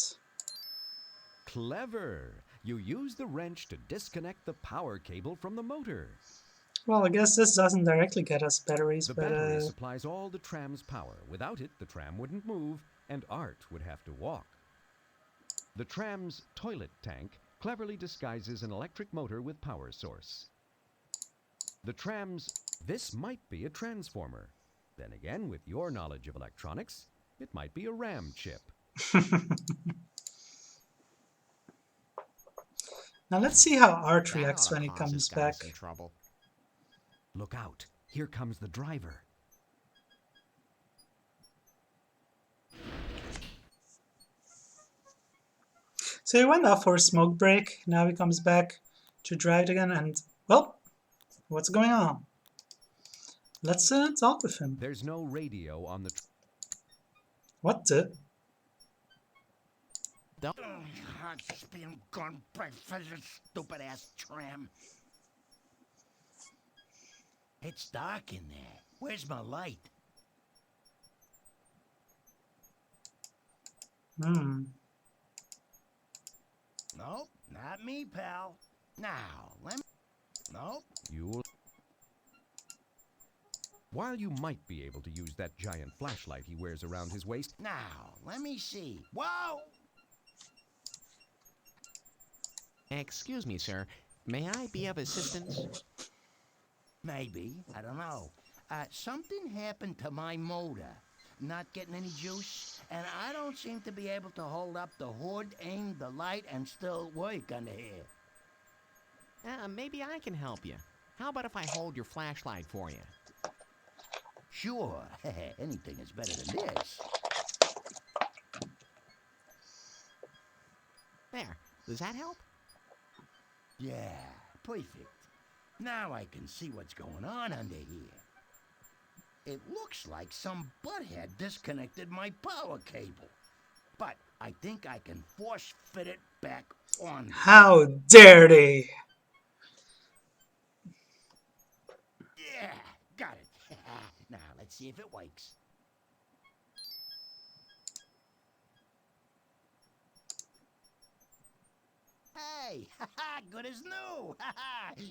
Clever! You use the wrench to disconnect the power cable from the motor. Well, I guess this doesn't directly get us batteries, The but battery supplies all the tram's power. Without it, the tram wouldn't move, and Art would have to walk. The tram's toilet tank cleverly disguises an electric motor with power source. The tram's "this might be a transformer." Then again, with your knowledge of electronics, it might be a RAM chip. now let's see how Art That reacts oughta when he cause this comes guy back. some trouble. Look out! Here comes the driver. So he went off for a smoke break. Now he comes back to drive again, and well, what's going on? Let's talk with him. There's no radio on the What the? Don't. I'm just being gone by for this stupid-ass tram. It's dark in there. Where's my light? Hmm. Nope, not me, pal. Now, let me... Nope. While you might be able to use that giant flashlight he wears around his waist, Now, let me see. Whoa! Excuse me, sir. May I be of assistance? Maybe. I don't know. Something happened to my motor. Not getting any juice, and I don't seem to be able to hold up the hood, aim the light, and still work under here. Maybe I can help you. How about if I hold your flashlight for you? Sure. Anything is better than this. There. Does that help? Yeah, perfect. Now I can see what's going on under here. It looks like some butthead disconnected my power cable. But I think I can force fit it back on. How dare they? Yeah, got it. Now let's see if it works. Hey, good as new.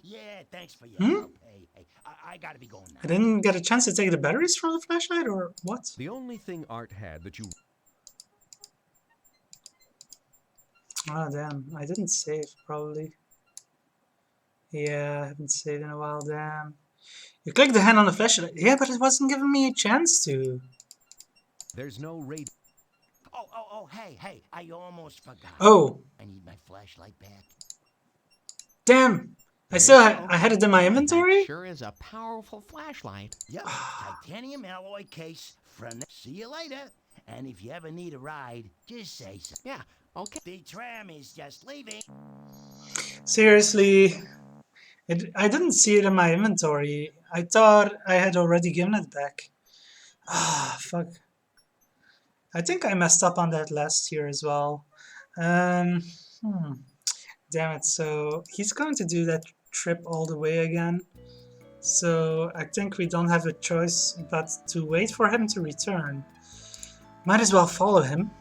Yeah, thanks for your help. Hey, I gotta be going now. I didn't get a chance to take the batteries from the flashlight, or what? the only thing Art had that you Oh damn, I didn't save, probably. Yeah, I haven't saved in a while, damn. You clicked the hand on the flashlight. Yeah, but it wasn't giving me a chance to. there's no radio. Oh, hey, I almost forgot. Oh, I need my flashlight back. damn. There I you had it in my go. inventory? That sure is a powerful flashlight. Yep, titanium alloy case for see you later. And if you ever need a ride, just say so. Yeah, okay. The tram is just leaving. Seriously. I didn't see it in my inventory. I thought I had already given it back. Ah, fuck. I think I messed up on that last year as well. Um, Damn it. So he's going to do that trip all the way again. So I think we don't have a choice but to wait for him to return. Might as well follow him.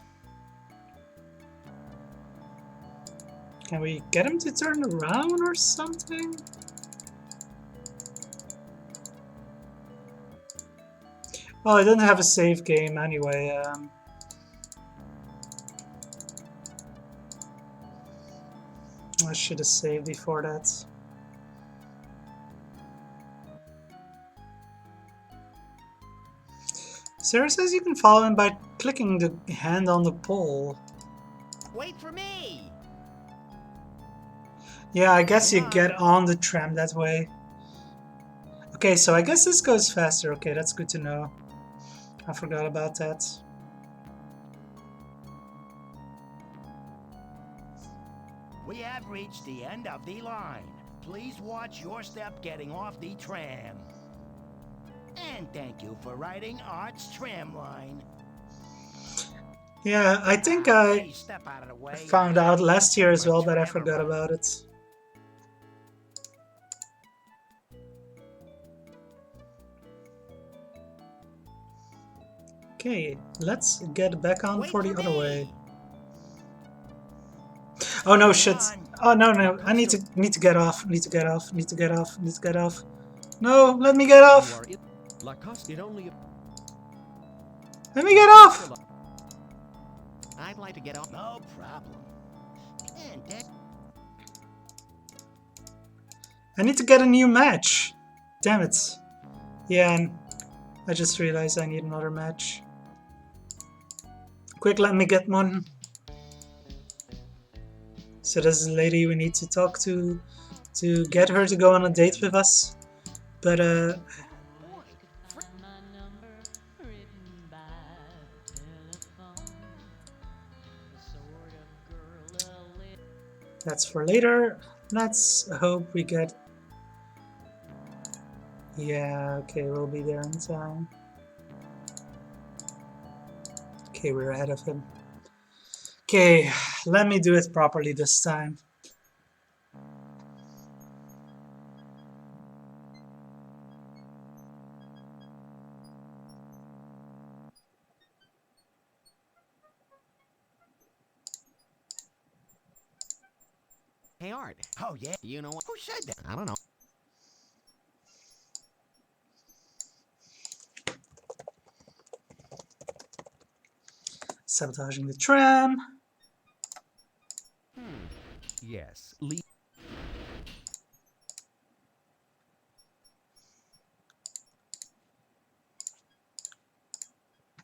Can we get him to turn around or something? Well, I didn't have a save game anyway. I should have saved before that. Sarah says you can follow him by clicking the hand on the pole. Wait for me! Yeah, I guess you Come on. get on the tram that way. Okay, so I guess this goes faster. Okay, that's good to know. I forgot about that. We have reached the end of the line. Please watch your step getting off the tram. And thank you for riding Art's tram line. Yeah, I think I Please step out of the way. found out last year as well, but I Tram forgot arrived. about it. Okay, let's get back on Wait for the for other me. way. Oh no, shit. Oh no, no, I need to get off. Need to get off. Need to get off. Need to get off. No, let me get You off. are in Lacoste. It only. Let me get off. I'd like to get off. No problem. And thank I need to get a new match. Damn it. Yeah, and I just realized I need another match. Quick, let me get one. So this is the lady we need to talk to get her to go on a date with us. But that's for later. Let's hope we get... Yeah, okay, we'll be there in time. Okay, we're ahead of him. Okay, let me do it properly this time. Hey, Art. Oh, yeah? You know what? Who said that? I don't know. Sabotaging the tram. Yes. Leave.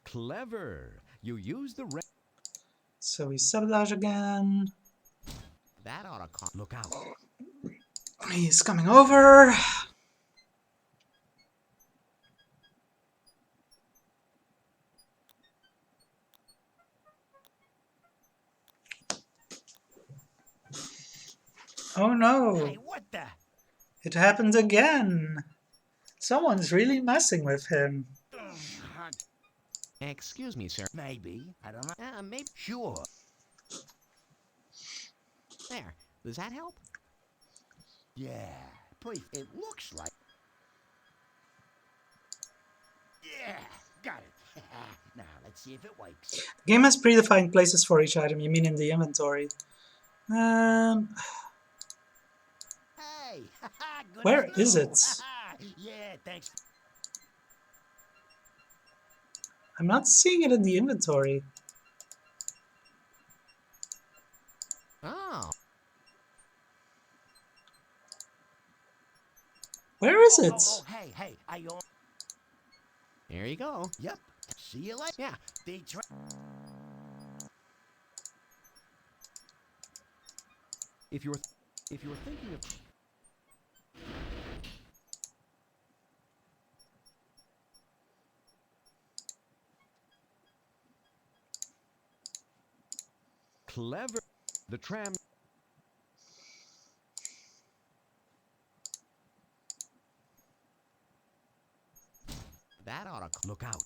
Clever. You use the So we sabotage again. That ought to Look out. He's coming over. Oh no, Hey, what the? it happened again. Someone's really messing with him. Excuse me, sir. Maybe. I don't know. Maybe. Sure. There. Does that help? Yeah. Please. It looks like. Yeah. Got it. Now, let's see if it works. The game has predefined places for each item. You mean in the inventory? Hey. Good Where as is new. it? Yeah, thanks. I'm not seeing it in the inventory. Oh. Where is it? Hey. I own. Here you go. Yep. See you later. Yeah. The If you're thinking of clever, the tram. That ought to. Look out.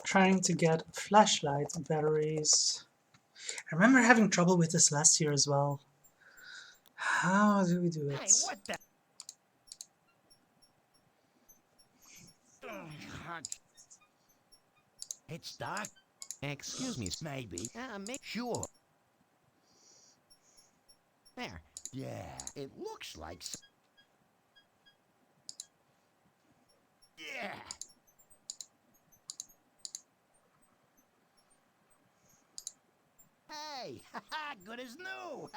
Trying to get flashlight batteries. I remember having trouble with this last year as well. How do we do it? Hey, what the? It's dark. Excuse me. Maybe. Maybe. Sure. There. Yeah, it looks like. Yeah. Hey, good as new.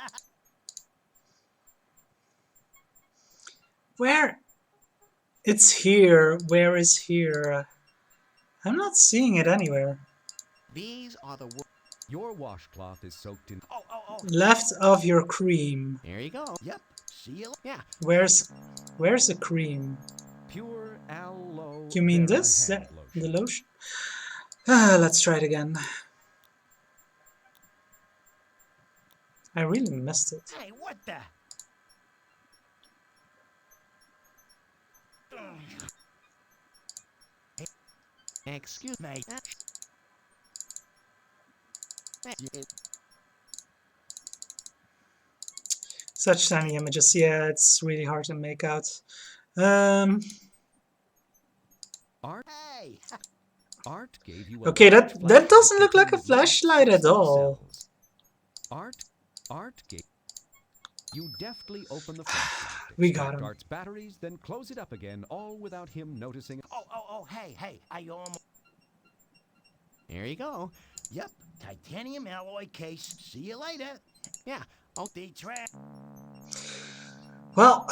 Where? It's here. Where is here? I'm not seeing it anywhere. These are the. Your washcloth is soaked in. Oh. Left of your cream. There you go. Yep. See you. Yeah. Where's the cream? Pure aloe You mean vera this? hand The lotion. lotion? Let's try it again. I really missed it. Hey, what the? Excuse Mate. Such tiny images. Yeah, it's really hard to make out. Um, Art, Hey. art gave you a okay, large that doesn't flashlight look like a containing at least flashlight at 16 all. cells. Art gave. You deftly open the flashlight, We got extract him. Art's batteries, then close it up again, all without him noticing. Hey, I almost. There you go. Yep, titanium alloy case. See you later. Yeah. Oh, The track. Well,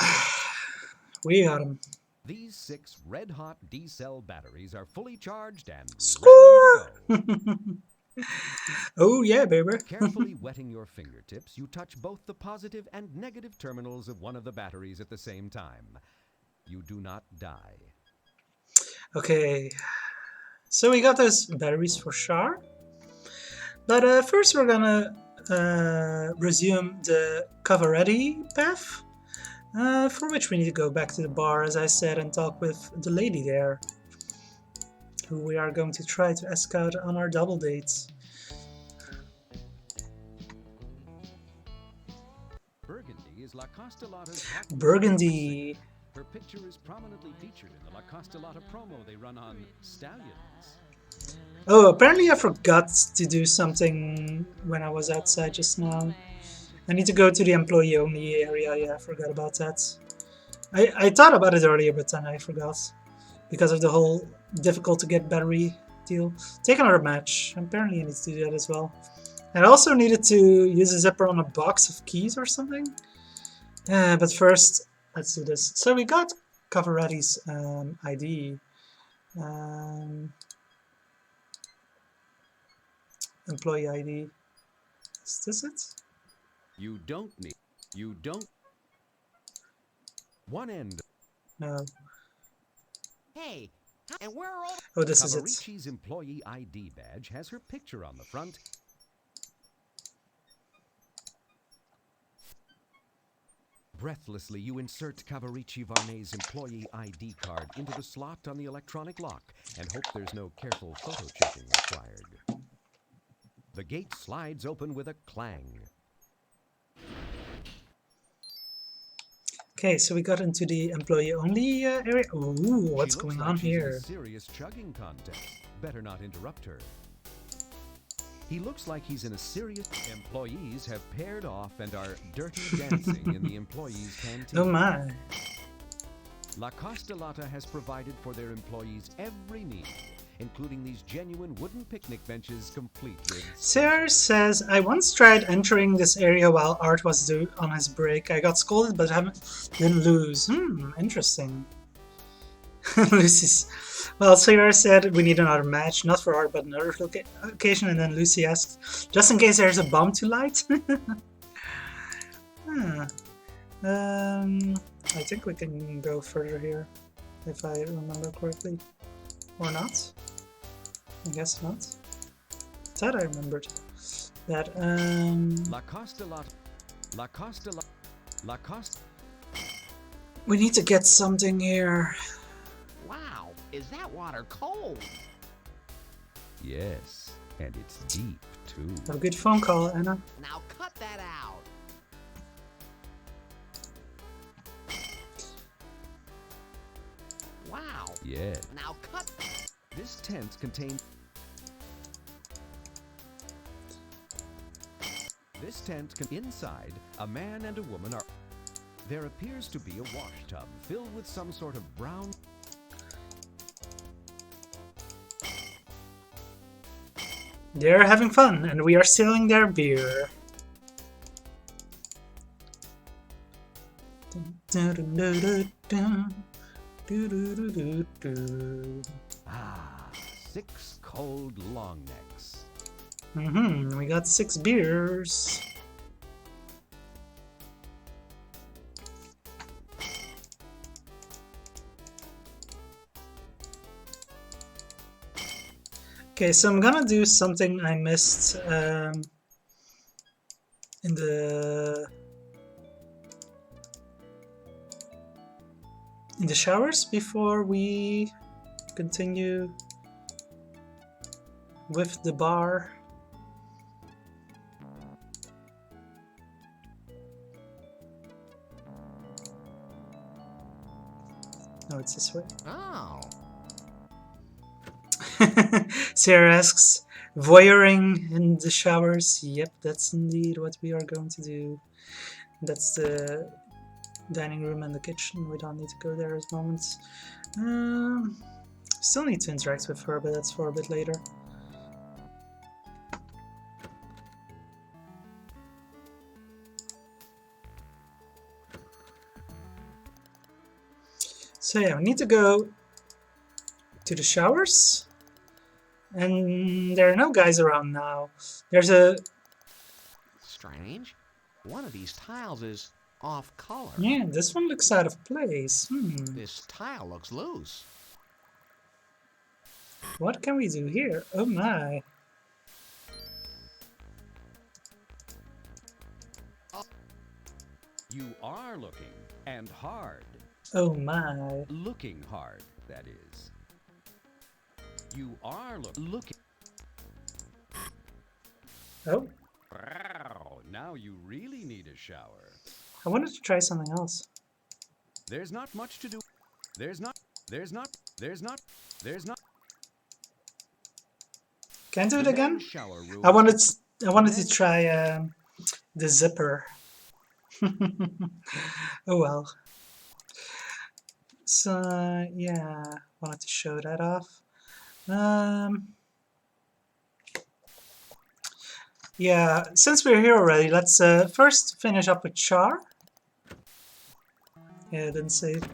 we got him. These 6 red-hot D-cell batteries are fully charged and Score! ready to go. Oh yeah, baby. Carefully wetting your fingertips, you touch both the positive and negative terminals of one of the batteries at the same time. You do not die. Okay, so we got those batteries for Char. But first we're gonna resume the Cavaretti path, for which we need to go back to the bar, as I said, and talk with the lady there, who we are going to try to escort on our double dates. Burgundy is La Costolata's hot Burgundy. Her picture is prominently featured in the La Costolata promo they run on Stallions. Oh, apparently I forgot to do something when I was outside just now. I need to go to the employee only area. Yeah, I forgot about that. I thought about it earlier, but then I forgot. Because of the whole difficult to get battery deal. Take another match. Apparently I need to do that as well. And I also needed to use a zipper on a box of keys or something. But first, let's do this. So we got Cavaretti's ID. Employee ID. Is this it? You don't. One end. No. hey. And where are all? Oh, this is it. Cavaricci's employee ID badge has her picture on the front. Breathlessly, you insert Cavaricci Varney's employee ID card into the slot on the electronic lock and hope there's no careful photo checking required. The gate slides open with a clang. Okay, so we got into the employee-only area. Ooh, what's She going looks on like she's in here? a serious chugging contest. Better not interrupt her. He looks like he's in a serious. Employees have paired off and are dirty dancing in the employees' canteen. Oh my. La Costolata has provided for their employees every need, including these genuine wooden picnic benches complete with. Sarah says, I once tried entering this area while Art was on his break. I got scolded but didn't lose. Interesting. Lucy's. Well, Sarah said we need another match, not for Art but another occasion, and then Lucy asked, just in case there's a bomb to light? I think we can go further here, if I remember correctly. Or not? I guess not. Thought I remembered that. La Costolata. La Costolata. La Cost. We need to get something here. Wow, is that water cold? Yes, and it's deep too. Have a good phone call, Anna. Now cut that out. Wow. Yes. Now cut. This tent contains. This tent can inside, a man and a woman are. There appears to be a wash tub filled with some sort of brown. They're having fun, and we are stealing their beer. Ah, 6 cold long necks. We got 6 beers. Okay, so I'm gonna do something I missed in the showers before we continue with the bar. No, it's this way. Oh. Sarah asks, voyeuring in the showers? Yep, that's indeed what we are going to do. That's the dining room and the kitchen. We don't need to go there at the moment. Still need to interact with her, but that's for a bit later. So yeah, we need to go to the showers. And there are no guys around now. There's a... Strange. One of these tiles is off color. Yeah, this one looks out of place. This tile looks loose. What can we do here? Oh my. You are looking, and hard. Oh my. Looking hard, that is. You are looking. Oh, Wow, now you really need a shower. I wanted to try something else. There's not much to do. There's not. Can I do it The again? men's shower room. I wanted to try the zipper. Oh well. So yeah, wanted to show that off. Yeah, since we're here already, let's first finish up with Char. Yeah, I didn't say it.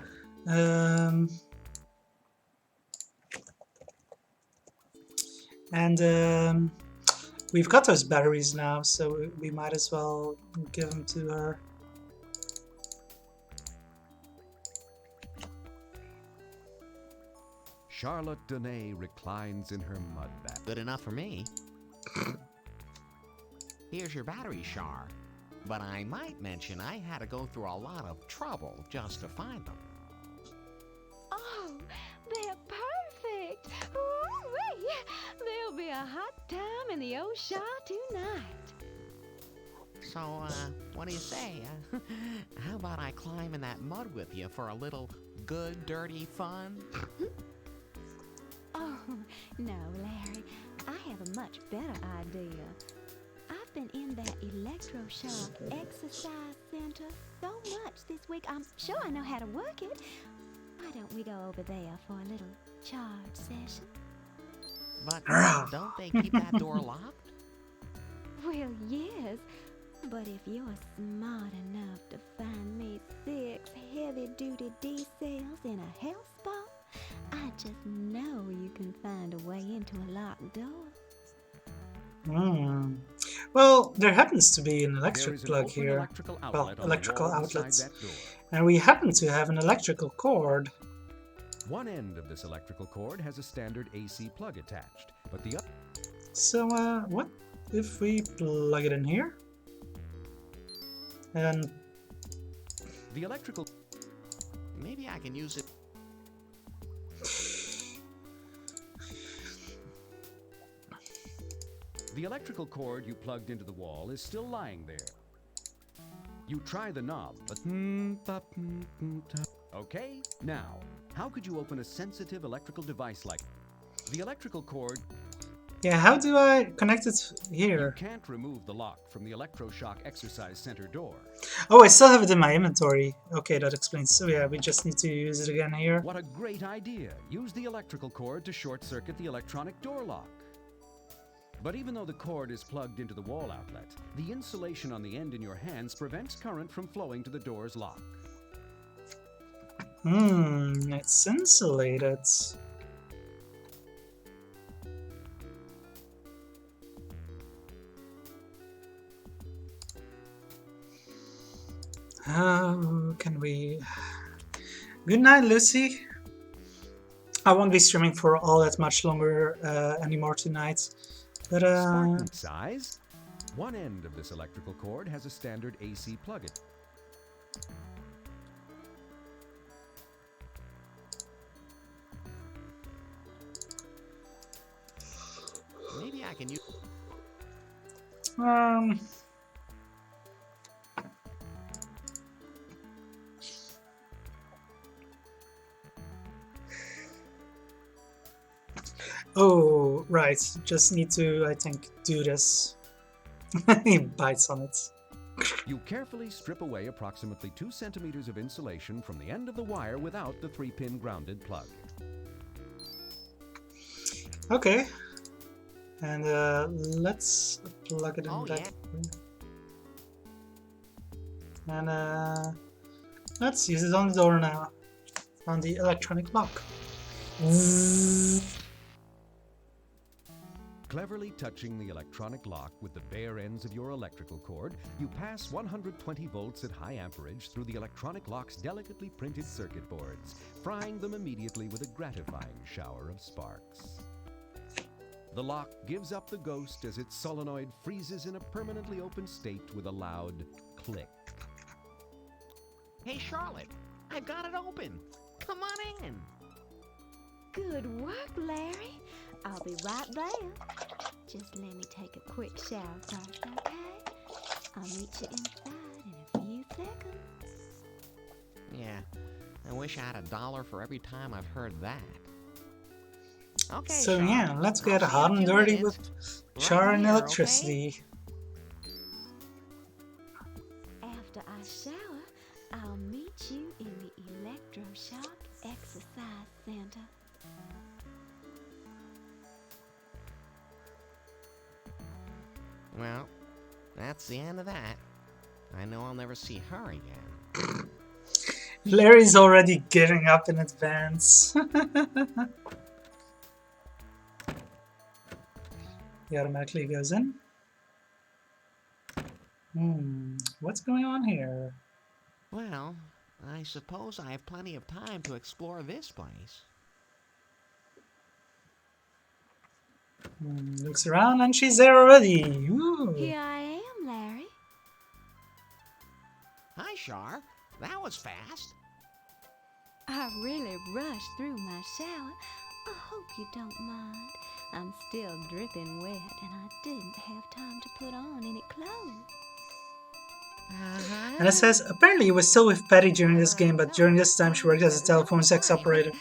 And we've got those batteries now, so we might as well give them to her. Charlotte Danae reclines in her mud bath. Good enough for me. Here's your battery, Char. But I might mention I had to go through a lot of trouble just to find them. Oh, they're perfect. Ooh-wee. There'll be a hot time in the old Shaw tonight. So, what do you say? How about I climb in that mud with you for a little good, dirty fun? Oh, no, Larry. I have a much better idea. I've been in that electroshock exercise center so much this week, I'm sure I know how to work it. Why don't we go over there for a little charge session? But don't they keep that door locked? Well, yes. But if you're smart enough to find me 6 heavy-duty D-cells in a health spa, I just know you can find a way into a locked door. Well, there happens to be an There electric is an plug open here. electrical outlet Well, on the electrical wall inside outlets. that door. And we happen to have an electrical cord. One end of this electrical cord has a standard AC plug attached, but the other. So, what if we plug it in here? And The electrical. Maybe I can use it. The electrical cord you plugged into the wall is still lying there. You try the knob, but. Okay, now, how could you open a sensitive electrical device like. The electrical cord. Yeah, how do I connect it You here? can't remove the lock from the electroshock exercise center door. Oh, I still have it in my inventory. Okay, that explains. So yeah, we just need to use it again here. What a great idea! Use the electrical cord to short-circuit the electronic door lock. But even though the cord is plugged into the wall outlet, the insulation on the end in your hands prevents current from flowing to the door's lock. It's insulated. How can we... Good night, Lucy. I won't be streaming for all that much longer anymore tonight. But Spartan size? One end of this electrical cord has a standard AC plug-in. Maybe I can use. um Oh, right. Just need to, I think, do this. He bites on it. You carefully strip away approximately 2 centimeters of insulation from the end of the wire without the 3-pin grounded plug. Okay. And let's plug it in Oh, back. And let's use it on the door now. On the electronic lock. Cleverly touching the electronic lock with the bare ends of your electrical cord, you pass 120 volts at high amperage through the electronic lock's delicately printed circuit boards, frying them immediately with a gratifying shower of sparks. The lock gives up the ghost as its solenoid freezes in a permanently open state with a loud click. Hey, Charlotte, I've got it open. Come on in. Good work, Larry. I'll be right there. Just let me take a quick shower first, okay? I'll meet you inside in a few seconds. Yeah, I wish I had $1 for every time I've heard that. Okay, So Charlotte, yeah, let's get I'll see you hot in a and few dirty minutes. with Right char and here, okay? electricity. After I shower, I'll meet you in the electroshock exercise center. Well, that's the end of that. I know I'll never see her again. Larry's already getting up in advance. He automatically goes in. What's going on here? Well, I suppose I have plenty of time to explore this place. Looks around and she's there already. Ooh. Here I am, Larry. Hi, Char. That was fast. I really rushed through my shower. I hope you don't mind. I'm still dripping wet and I didn't have time to put on any clothes. And it says, apparently you were still with Patty during this game, but during this time she worked as a telephone sex operator.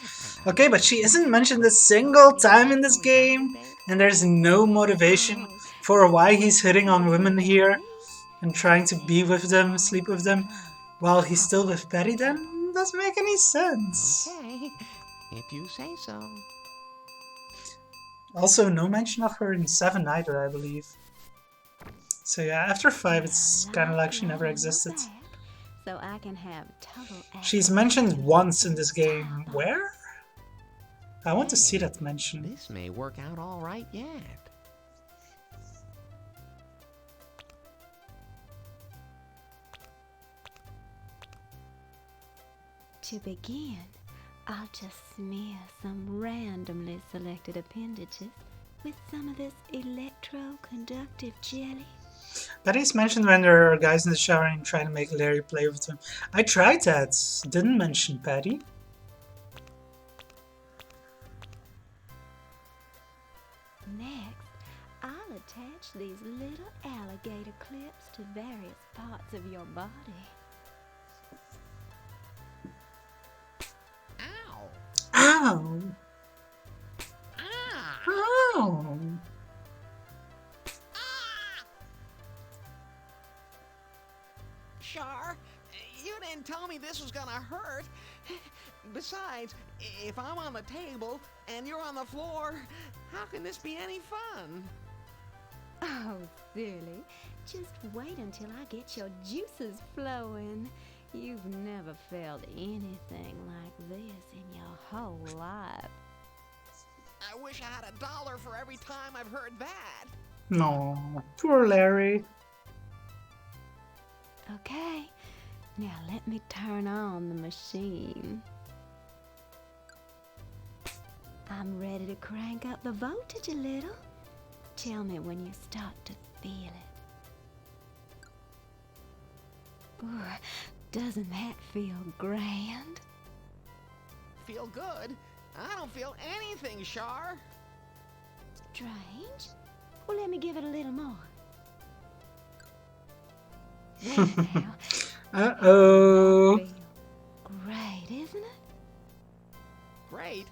Okay, but she isn't mentioned a single time in this game, and there's no motivation for why he's hitting on women here and trying to be with them, sleep with them, while he's still with Patty. Then doesn't make any sense. Okay, if you say so. Also, no mention of her in 7 either, I believe. So yeah, after 5 it's kind of like she never existed. So I can have total She's mentioned once in this game. Where? I want to see that mention. This may work out all right yet. To begin, I'll just smear some randomly selected appendages with some of this electroconductive jelly. Patty's mentioned when there are guys in the shower and trying to make Larry play with them. I tried that. Didn't mention Patty. Next, I'll attach these little alligator clips to various parts of your body. Ow! Ow! Ah! Ow! You didn't tell me this was gonna hurt. Besides, if I'm on the table and you're on the floor, how can this be any fun? Oh, silly. Just wait until I get your juices flowing. You've never felt anything like this in your whole life. I wish I had $1 for every time I've heard that. No, poor Larry. Okay, now let me turn on the machine. I'm ready to crank up the voltage a little. Tell me when you start to feel it. Ooh, doesn't that feel grand? Feel good? I don't feel anything, Shar. Strange. Well, let me give it a little more. There now. Uh-oh. Feel great, isn't it? Great.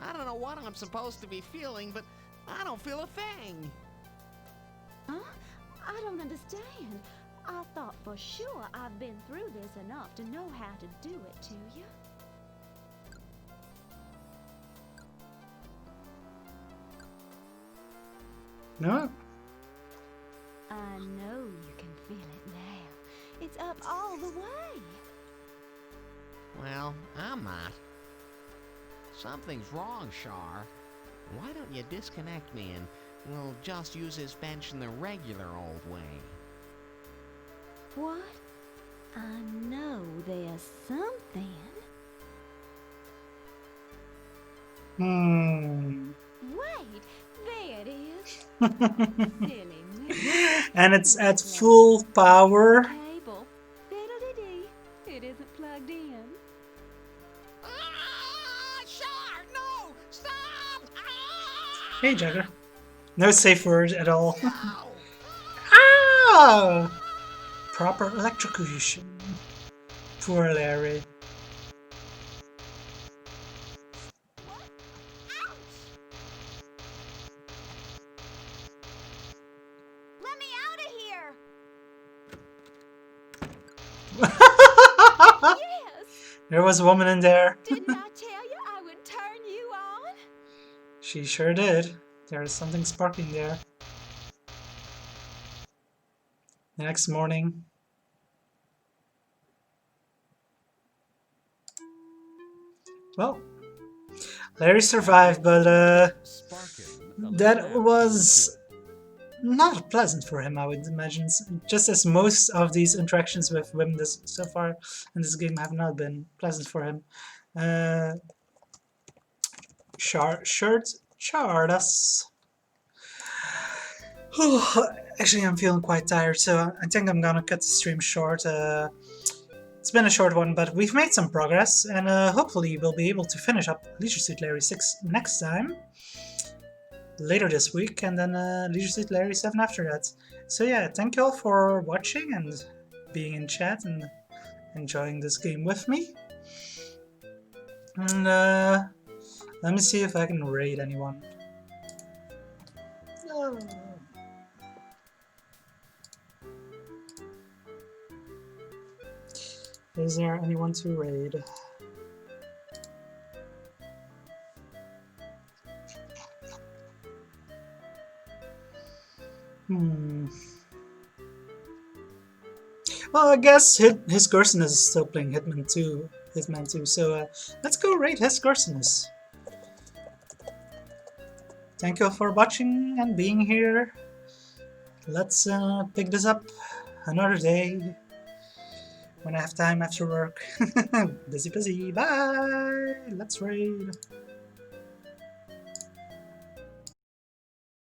I don't know what I'm supposed to be feeling, but I don't feel a thing. Huh? I don't understand. I thought for sure I've been through this enough to know how to do it to you. No? I know you can feel it now. It's up all the way. Well, I'm not. Something's wrong, Shar. Why don't you disconnect me and we'll just use this bench in the regular old way? What? I know there's something. Wait, there it is. Silly me. And it's at full power. Cable. Fiddle-dee-dee. It isn't plugged in. Ah, Shar, no! Stop! Ah! Hey, Jagger. No safe word at all. No! Ah! Proper electrocution. Poor Larry. Let me out of here! Yes! There was a woman in there. Didn't I tell you I would turn you on? She sure did. There's something sparking there. The next morning. Well, Larry survived, but that was not pleasant for him, I would imagine. Just as most of these interactions with women so far in this game have not been pleasant for him. Shirt charred us. Actually, I'm feeling quite tired, so I think I'm gonna cut the stream short. It's been a short one, but we've made some progress, and hopefully we'll be able to finish up Leisure Suit Larry 6 next time, later this week, and then Leisure Suit Larry 7 after that. So yeah, thank you all for watching and being in chat and enjoying this game with me. And let me see if I can raid anyone. No. Is there anyone to raid? Well, I guess his Gersonis is still playing Hitman 2, so let's go raid his Gersonis. Thank you for watching and being here. Let's pick this up another day when I have time after work. Busy. Bye. Let's raid.